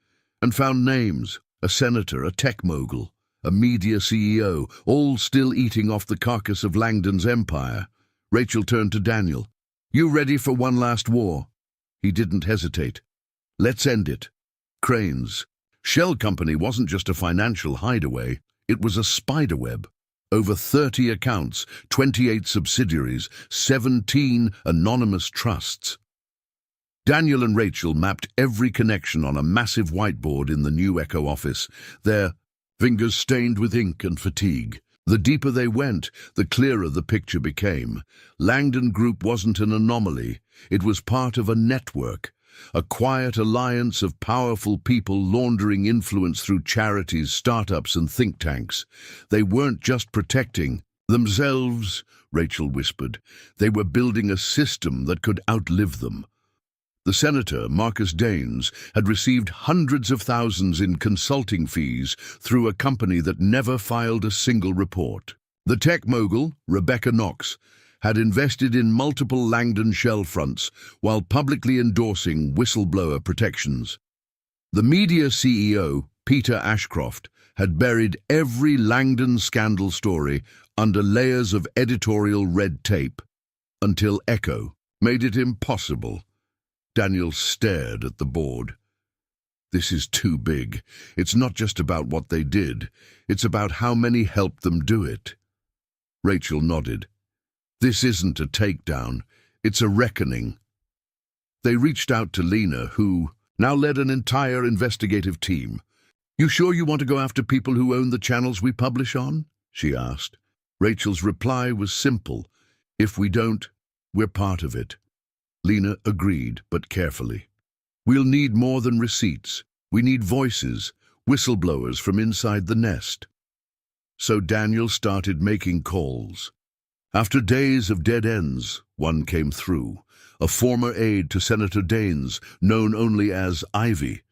and found names, a senator, a tech mogul, a media CEO, all still eating off the carcass of Langdon's empire. Rachel turned to Daniel. You ready for one last war? He didn't hesitate. Let's end it. Cranes. Shell Company wasn't just a financial hideaway, it was a spiderweb. Over 30 accounts, 28 subsidiaries, 17 anonymous trusts. Daniel and Rachel mapped every connection on a massive whiteboard in the new Echo office, their fingers stained with ink and fatigue. The deeper they went, the clearer the picture became. Langdon Group wasn't an anomaly. It was part of a network, a quiet alliance of powerful people laundering influence through charities, startups, and think tanks. They weren't just protecting themselves, Rachel whispered. They were building a system that could outlive them. The senator, Marcus Daines, had received hundreds of thousands in consulting fees through a company that never filed a single report. The tech mogul, Rebecca Knox, had invested in multiple Langdon shell fronts while publicly endorsing whistleblower protections. The media CEO, Peter Ashcroft, had buried every Langdon scandal story under layers of editorial red tape until Echo made it impossible. Daniel stared at the board. This is too big. It's not just about what they did. It's about how many helped them do it. Rachel nodded. This isn't a takedown. It's a reckoning. They reached out to Lena, who now led an entire investigative team. You sure you want to go after people who own the channels we publish on? She asked. Rachel's reply was simple. If we don't, we're part of it. Lena agreed, but carefully. We'll need more than receipts. We need voices, whistleblowers from inside the nest. So Daniel started making calls. After days of dead ends, one came through, a former aide to Senator Daines, known only as Ivy.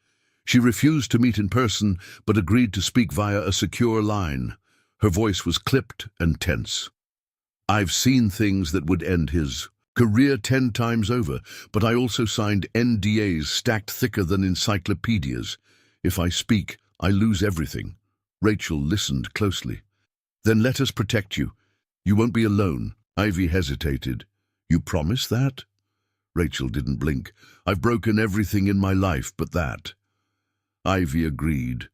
She refused to meet in person, but agreed to speak via a secure line. Her voice was clipped and tense. I've seen things that would end his career 10 times over, but I also signed NDAs stacked thicker than encyclopedias. If I speak, I lose everything. Rachel listened closely. Then let us protect you. You won't be alone. Ivy hesitated. You promise that? Rachel didn't blink. I've broken everything in my life but that. Ivy agreed.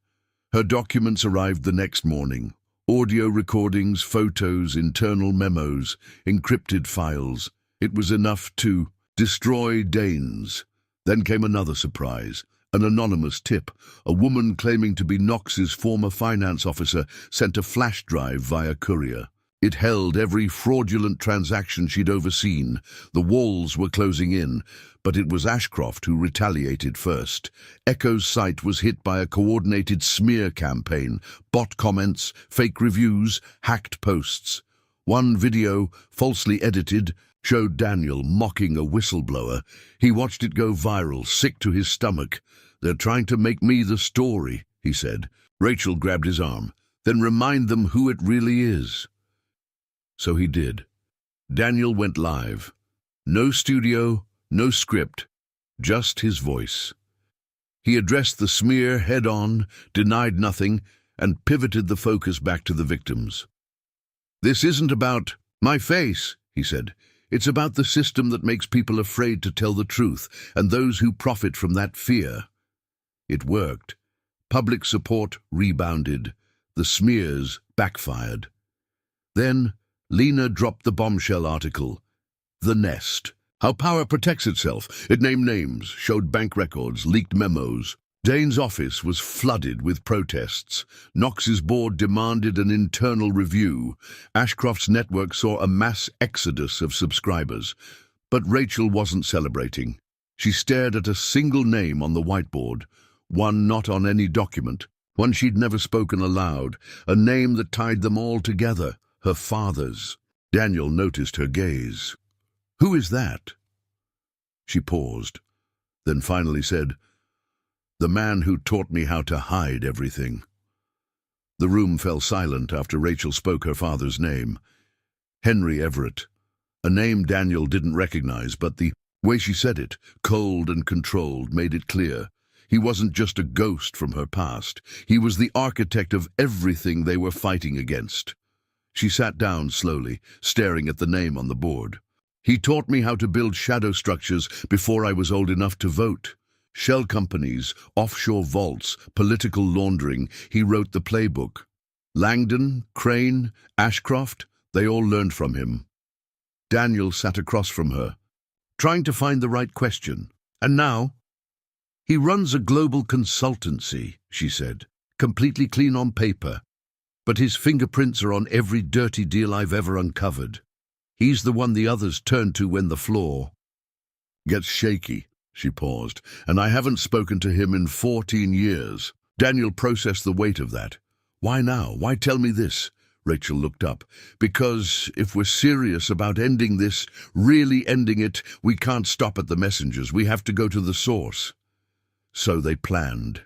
Her documents arrived the next morning. Audio recordings, photos, internal memos, encrypted files. It was enough to destroy Daines. Then came another surprise, an anonymous tip. A woman claiming to be Knox's former finance officer sent a flash drive via courier. It held every fraudulent transaction she'd overseen. The walls were closing in, but it was Ashcroft who retaliated first. Echo's site was hit by a coordinated smear campaign, bot comments, fake reviews, hacked posts. One video, falsely edited, showed Daniel mocking a whistleblower. He watched it go viral, sick to his stomach. They're trying to make me the story, he said. Rachel grabbed his arm. Then remind them who it really is. So he did. Daniel went live. No studio, no script, just his voice. He addressed the smear head-on, denied nothing, and pivoted the focus back to the victims. This isn't about my face, he said. It's about the system that makes people afraid to tell the truth, and those who profit from that fear. It worked. Public support rebounded. The smears backfired. Then Lena dropped the bombshell article. The Nest. How power protects itself. It named names, showed bank records, leaked memos. Daines' office was flooded with protests. Knox's board demanded an internal review. Ashcroft's network saw a mass exodus of subscribers. But Rachel wasn't celebrating. She stared at a single name on the whiteboard, one not on any document, one she'd never spoken aloud, a name that tied them all together, her father's. Daniel noticed her gaze. Who is that? She paused, then finally said, The man who taught me how to hide everything. The room fell silent after Rachel spoke her father's name. Henry Everett. A name Daniel didn't recognize, but the way she said it, cold and controlled, made it clear. He wasn't just a ghost from her past. He was the architect of everything they were fighting against. She sat down slowly, staring at the name on the board. He taught me how to build shadow structures before I was old enough to vote. Shell companies, offshore vaults, political laundering. He wrote the playbook. Langdon, Crane, Ashcroft, they all learned from him. Daniel sat across from her, trying to find the right question. And now? He runs a global consultancy, she said, completely clean on paper. But his fingerprints are on every dirty deal I've ever uncovered. He's the one the others turn to when the floor gets shaky. She paused. And I haven't spoken to him in 14 years. Daniel processed the weight of that. Why now? Why tell me this? Rachel looked up. Because if we're serious about ending this, really ending it, we can't stop at the messengers. We have to go to the source. So they planned.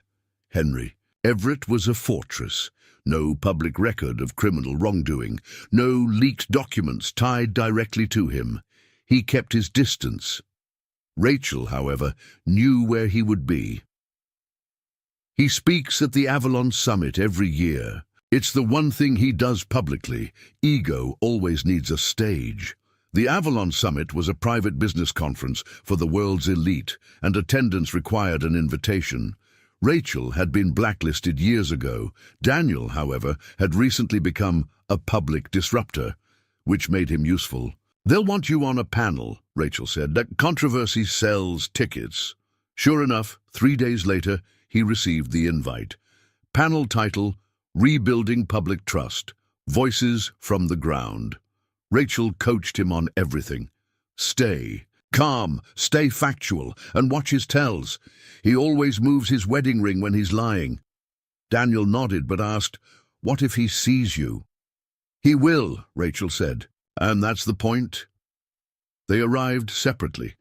Henry Everett was a fortress. No public record of criminal wrongdoing. No leaked documents tied directly to him. He kept his distance. Rachel, however, knew where he would be. He speaks at the Avalon Summit every year. It's the one thing he does publicly. Ego always needs a stage. The Avalon Summit was a private business conference for the world's elite, and attendance required an invitation. Rachel had been blacklisted years ago. Daniel, however, had recently become a public disruptor, which made him useful. They'll want you on a panel, Rachel said. That controversy sells tickets. Sure enough, 3 days later, he received the invite. Panel title, Rebuilding Public Trust, Voices from the Ground. Rachel coached him on everything. Stay calm, stay factual, and watch his tells. He always moves his wedding ring when he's lying. Daniel nodded but asked, what if he sees you? He will, Rachel said. And that's the point? They arrived separately.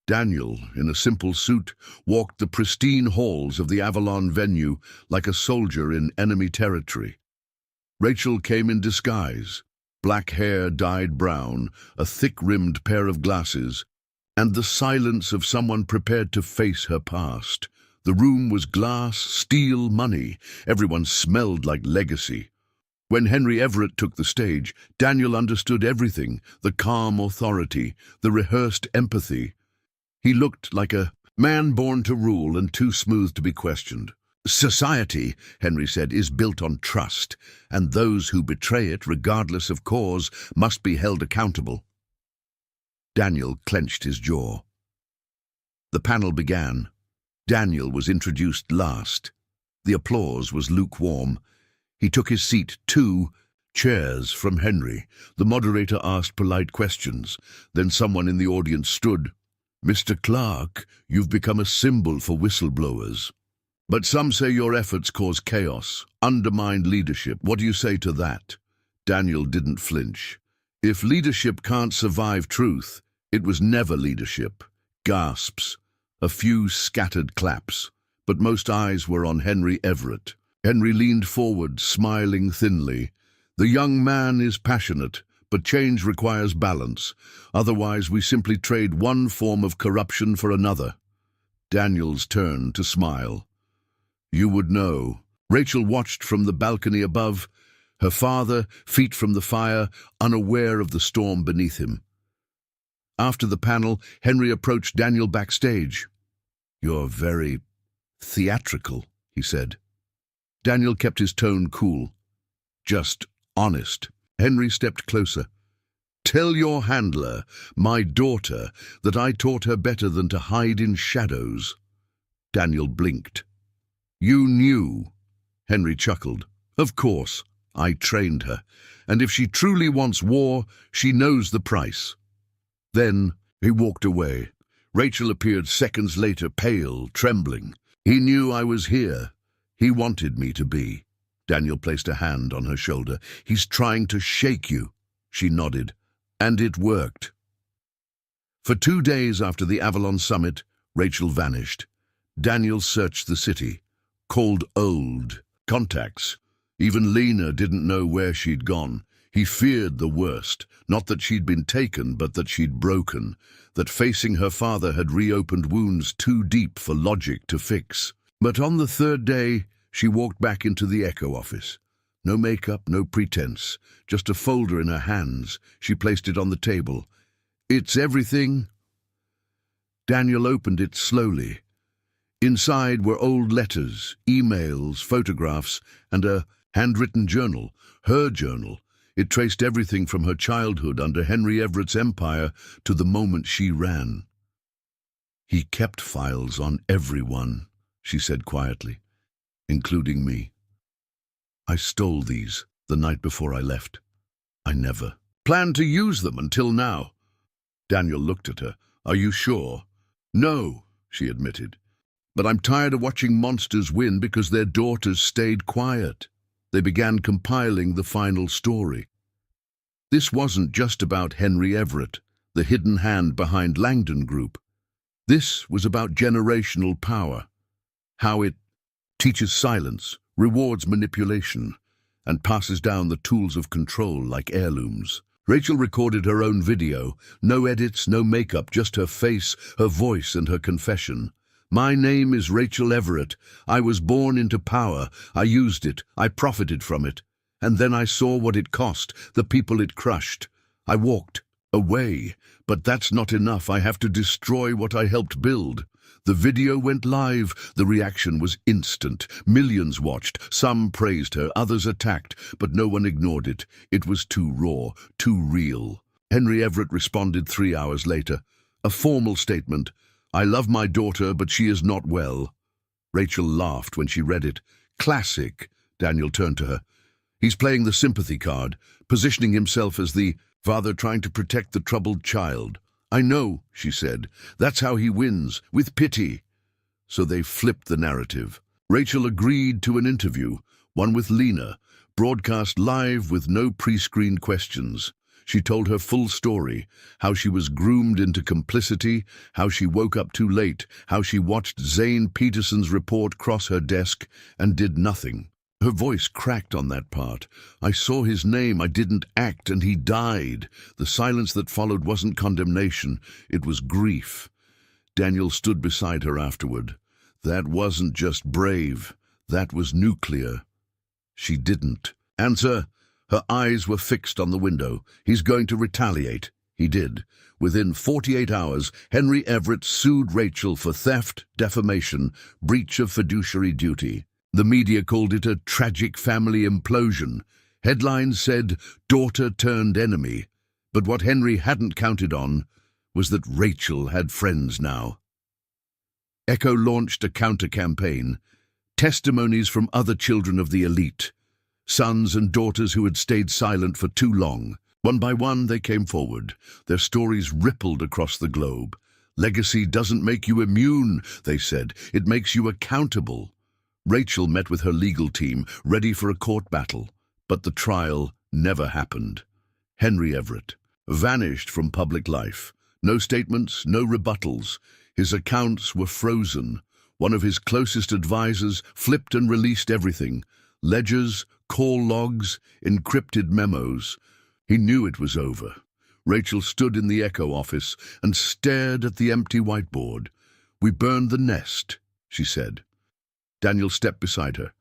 Daniel, in a simple suit, walked the pristine halls of the Avalon venue like a soldier in enemy territory. Rachel came in disguise, black hair dyed brown, a thick-rimmed pair of glasses, and the silence of someone prepared to face her past. The room was glass, steel, money. Everyone smelled like legacy. When Henry Everett took the stage, Daniel understood everything, the calm authority, the rehearsed empathy. He looked like a man born to rule and too smooth to be questioned. Society, Henry said, is built on trust, and those who betray it, regardless of cause, must be held accountable. Daniel clenched his jaw. The panel began. Daniel was introduced last. The applause was lukewarm. He took his seat 2 chairs from Henry. The moderator asked polite questions. Then someone in the audience stood. Mr. Clark, you've become a symbol for whistleblowers. But some say your efforts cause chaos, undermined leadership. What do you say to that? Daniel didn't flinch. If leadership can't survive truth, it was never leadership. Gasps. A few scattered claps. But most eyes were on Henry Everett. Henry leaned forward, smiling thinly. The young man is passionate, but change requires balance. Otherwise, we simply trade one form of corruption for another. Daniel's turn to smile. You would know. Rachel watched from the balcony above, her father, feet from the fire, unaware of the storm beneath him. After the panel, Henry approached Daniel backstage. You're very theatrical, he said. Daniel kept his tone cool. Just honest. Henry stepped closer. Tell your handler, my daughter, that I taught her better than to hide in shadows. Daniel blinked. You knew. Henry chuckled. Of course, I trained her, and if she truly wants war, she knows the price. Then he walked away. Rachel appeared seconds later, pale, trembling. He knew I was here. He wanted me to be. Daniel placed a hand on her shoulder. He's trying to shake you. She nodded. And it worked. For 2 days after the Avalon Summit, Rachel vanished. Daniel searched the city. Called old contacts. Even Lena didn't know where she'd gone. He feared the worst, not that she'd been taken, but that she'd broken, that facing her father had reopened wounds too deep for logic to fix. But on the 3rd day, she walked back into the Echo office. No makeup, no pretense, just a folder in her hands. She placed it on the table. It's everything. Daniel opened it slowly. Inside were old letters, emails, photographs, and a handwritten journal, her journal. It traced everything from her childhood under Henry Everett's empire to the moment she ran. "He kept files on everyone," she said quietly, "including me. I stole these the night before I left. I never planned to use them until now." Daniel looked at her. "Are you sure?" "No," she admitted. "But I'm tired of watching monsters win because their daughters stayed quiet." They began compiling the final story. This wasn't just about Henry Everett, the hidden hand behind Langdon Group. This was about generational power, how it teaches silence, rewards manipulation, and passes down the tools of control like heirlooms. Rachel recorded her own video, no edits, no makeup, just her face, her voice, and her confession. "My name is Rachel Everett. I was born into power. I used it. I profited from it. And then I saw what it cost, the people it crushed. I walked away. But that's not enough. I have to destroy what I helped build." The video went live. The reaction was instant. Millions watched. Some praised her, others attacked, but no one ignored it. It was too raw, too real. Henry Everett responded 3 hours later. A formal statement. "I love my daughter, but she is not well." Rachel laughed when she read it. "Classic." Daniel turned to her. "He's playing the sympathy card, positioning himself as the father trying to protect the troubled child." "I know," she said. "That's how he wins, with pity." So they flipped the narrative. Rachel agreed to an interview, one with Lena, broadcast live with no pre-screened questions. She told her full story, how she was groomed into complicity, how she woke up too late, how she watched Zane Peterson's report cross her desk and did nothing. Her voice cracked on that part. "I saw his name, I didn't act, and he died." The silence that followed wasn't condemnation, it was grief. Daniel stood beside her afterward. "That wasn't just brave, that was nuclear." She didn't answer. Her eyes were fixed on the window. "He's going to retaliate." He did. Within 48 hours, Henry Everett sued Rachel for theft, defamation, breach of fiduciary duty. The media called it a tragic family implosion. Headlines said, "Daughter turned enemy." But what Henry hadn't counted on was that Rachel had friends now. Echo launched a counter-campaign. Testimonies from other children of the elite. Sons and daughters who had stayed silent for too long. One by one, they came forward. Their stories rippled across the globe. "Legacy doesn't make you immune," they said. "It makes you accountable." Rachel met with her legal team, ready for a court battle. But the trial never happened. Henry Everett vanished from public life. No statements, no rebuttals. His accounts were frozen. One of his closest advisors flipped and released everything. Ledgers, call logs, encrypted memos. He knew it was over. Rachel stood in the Echo office and stared at the empty whiteboard. "We burned the nest," she said. Daniel stepped beside her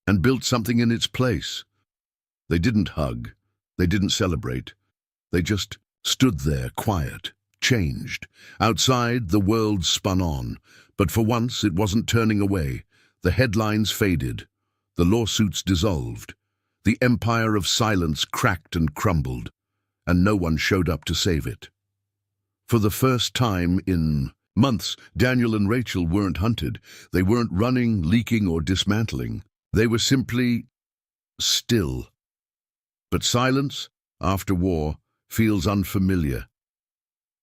and built something in its place. They didn't hug. They didn't celebrate. They just stood there, quiet, changed. Outside, the world spun on. But for once, it wasn't turning away. The headlines faded. The lawsuits dissolved. The empire of silence cracked and crumbled, and no one showed up to save it. For the first time in months, Daniel and Rachel weren't hunted. They weren't running, leaking, or dismantling. They were simply still. But silence, after war, feels unfamiliar.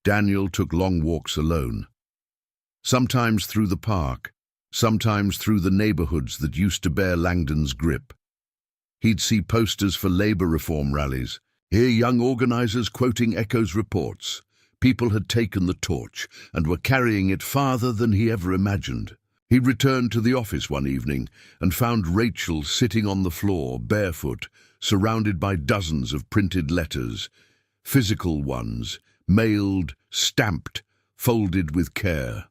Daniel took long walks alone. Sometimes through the park, sometimes through the neighborhoods that used to bear Langdon's grip. He'd see posters for labor reform rallies, hear young organizers quoting Echo's reports. People had taken the torch and were carrying it farther than he ever imagined. He returned to the office one evening and found Rachel sitting on the floor, barefoot, surrounded by dozens of printed letters, physical ones, mailed, stamped, folded with care,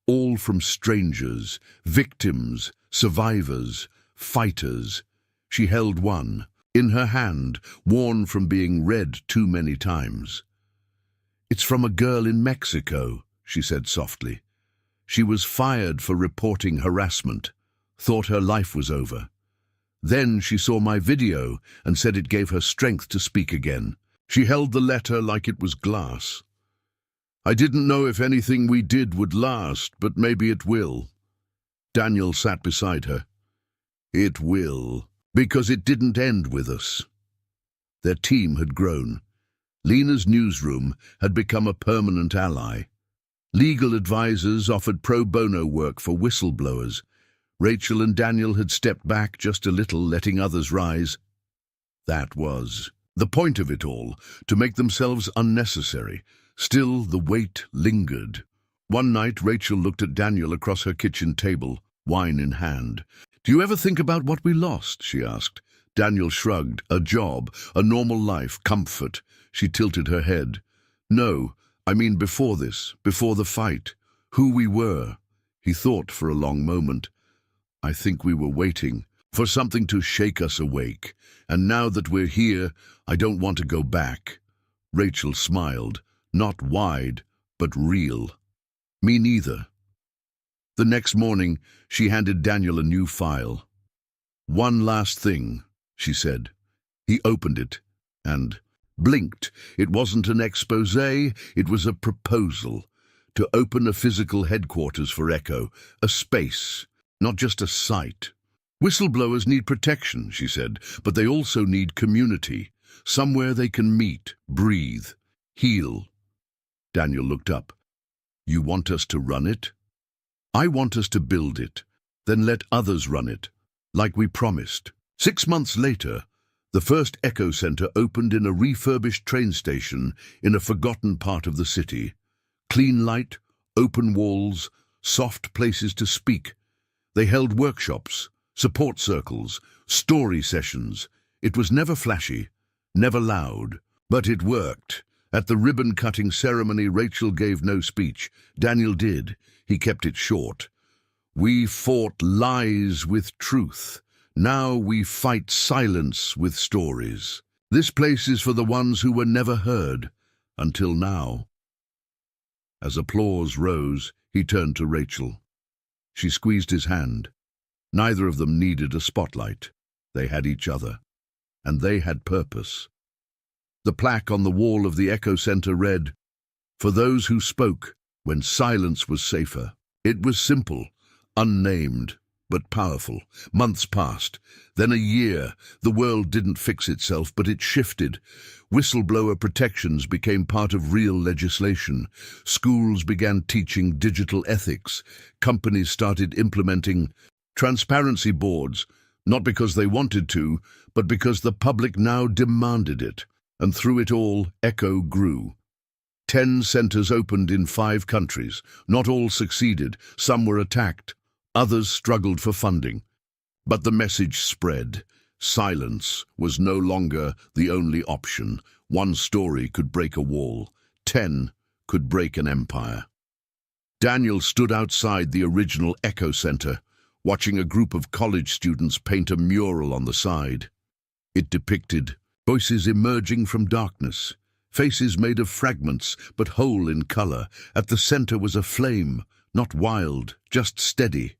all from strangers, victims, survivors, fighters. She held one, in her hand, worn from being read too many times. "It's from a girl in Mexico," she said softly. "She was fired for reporting harassment, thought her life was over. Then she saw my video and said it gave her strength to speak again. She held the letter like it was glass. I didn't know if anything we did would last, but maybe it will." Daniel sat beside her. "It will, because it didn't end with us." Their team had grown. Lena's newsroom had become a permanent ally. Legal advisors offered pro bono work for whistleblowers. Rachel and Daniel had stepped back just a little, letting others rise. That was the point of it all, to make themselves unnecessary. Still, the weight lingered. One night, Rachel looked at Daniel across her kitchen table, wine in hand. "Do you ever think about what we lost?" she asked. Daniel shrugged. "A job, a normal life, comfort." She tilted her head. "No, I mean before this, before the fight. Who we were." He thought for a long moment. "I think we were waiting for something to shake us awake. And now that we're here, I don't want to go back." Rachel smiled. Not wide, but real. "Me neither." The next morning, she handed Daniel a new file. "One last thing," she said. He opened it and blinked. It wasn't an expose, it was a proposal. To open a physical headquarters for Echo, a space, not just a site. "Whistleblowers need protection," she said, "but they also need community. Somewhere they can meet, breathe, heal." Daniel looked up. "You want us to run it?" "I want us to build it, then let others run it, like we promised." 6 months later, the first Echo Center opened in a refurbished train station in a forgotten part of the city. Clean light, open walls, soft places to speak. They held workshops, support circles, story sessions. It was never flashy, never loud, but it worked. At the ribbon-cutting ceremony, Rachel gave no speech. Daniel did. He kept it short. "We fought lies with truth. Now we fight silence with stories. This place is for the ones who were never heard, until now." As applause rose, he turned to Rachel. She squeezed his hand. Neither of them needed a spotlight. They had each other. And they had purpose. The plaque on the wall of the Echo Center read, "For those who spoke when silence was safer." It was simple, unnamed, but powerful. Months passed, then a year. The world didn't fix itself, but it shifted. Whistleblower protections became part of real legislation. Schools began teaching digital ethics. Companies started implementing transparency boards, not because they wanted to, but because the public now demanded it. And through it all, Echo grew. 10 centers opened in 5 countries. Not all succeeded. Some were attacked. Others struggled for funding. But the message spread. Silence was no longer the only option. One story could break a wall. 10 could break an empire. Daniel stood outside the original Echo Center, watching a group of college students paint a mural on the side. It depicted voices emerging from darkness, faces made of fragments but whole in color. At the center was a flame, not wild, just steady.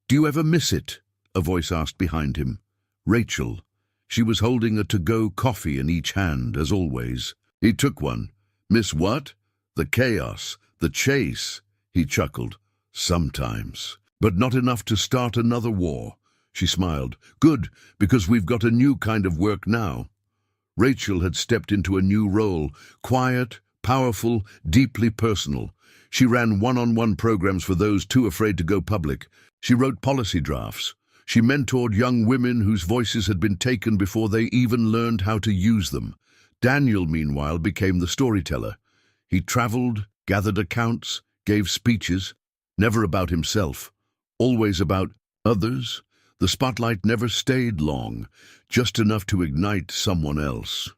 "Do you ever miss it?" a voice asked behind him. Rachel. She was holding a to-go coffee in each hand, as always. He took one. "Miss what?" "The chaos, the chase," he chuckled. "Sometimes, but not enough to start another war." She smiled. "Good, because we've got a new kind of work now." Rachel had stepped into a new role, quiet, powerful, deeply personal. She ran one-on-one programs for those too afraid to go public. She wrote policy drafts. She mentored young women whose voices had been taken before they even learned how to use them. Daniel, meanwhile, became the storyteller. He traveled, gathered accounts, gave speeches, never about himself, always about others. The spotlight never stayed long, just enough to ignite someone else.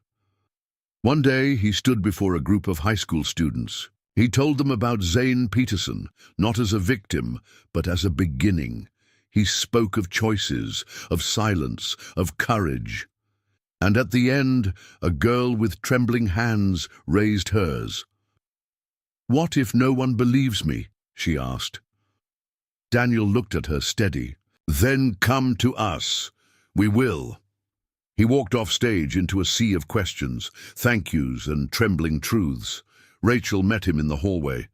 One day, he stood before a group of high school students. He told them about Zane Peterson, not as a victim, but as a beginning. He spoke of choices, of silence, of courage. And at the end, a girl with trembling hands raised hers. What if no one believes me? She asked. Daniel looked at her steady. Then come to us. We will. He walked off stage into a sea of questions, thank yous and trembling truths. Rachel met him in the hallway.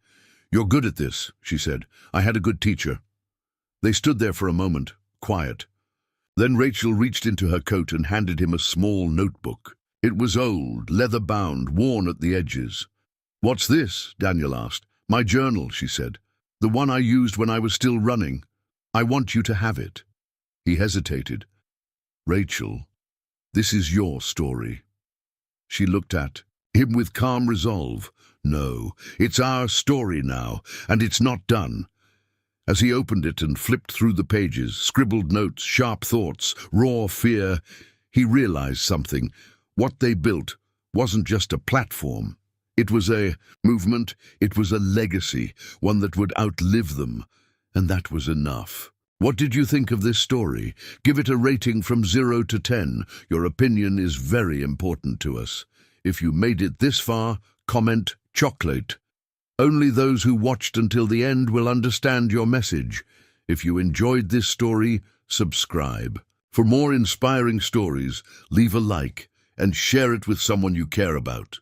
You're good at this, she said. I had a good teacher. They stood there for a moment, quiet. Then Rachel reached into her coat and handed him a small notebook. It was old, leather-bound, worn at the edges. What's this? Daniel asked. My journal, she said. The one I used when I was still running. I want you to have it. He hesitated. Rachel, this is your story. She looked at him with calm resolve. No, it's our story now, and it's not done. As he opened it and flipped through the pages, scribbled notes, sharp thoughts, raw fear, he realized something. What they built wasn't just a platform. It was a movement, it was a legacy, one that would outlive them. And that was enough. What did you think of this story? Give it a rating from 0 to 10. Your opinion is very important to us. If you made it this far, comment chocolate. Only those who watched until the end will understand your message. If you enjoyed this story, subscribe. For more inspiring stories, leave a like and share it with someone you care about.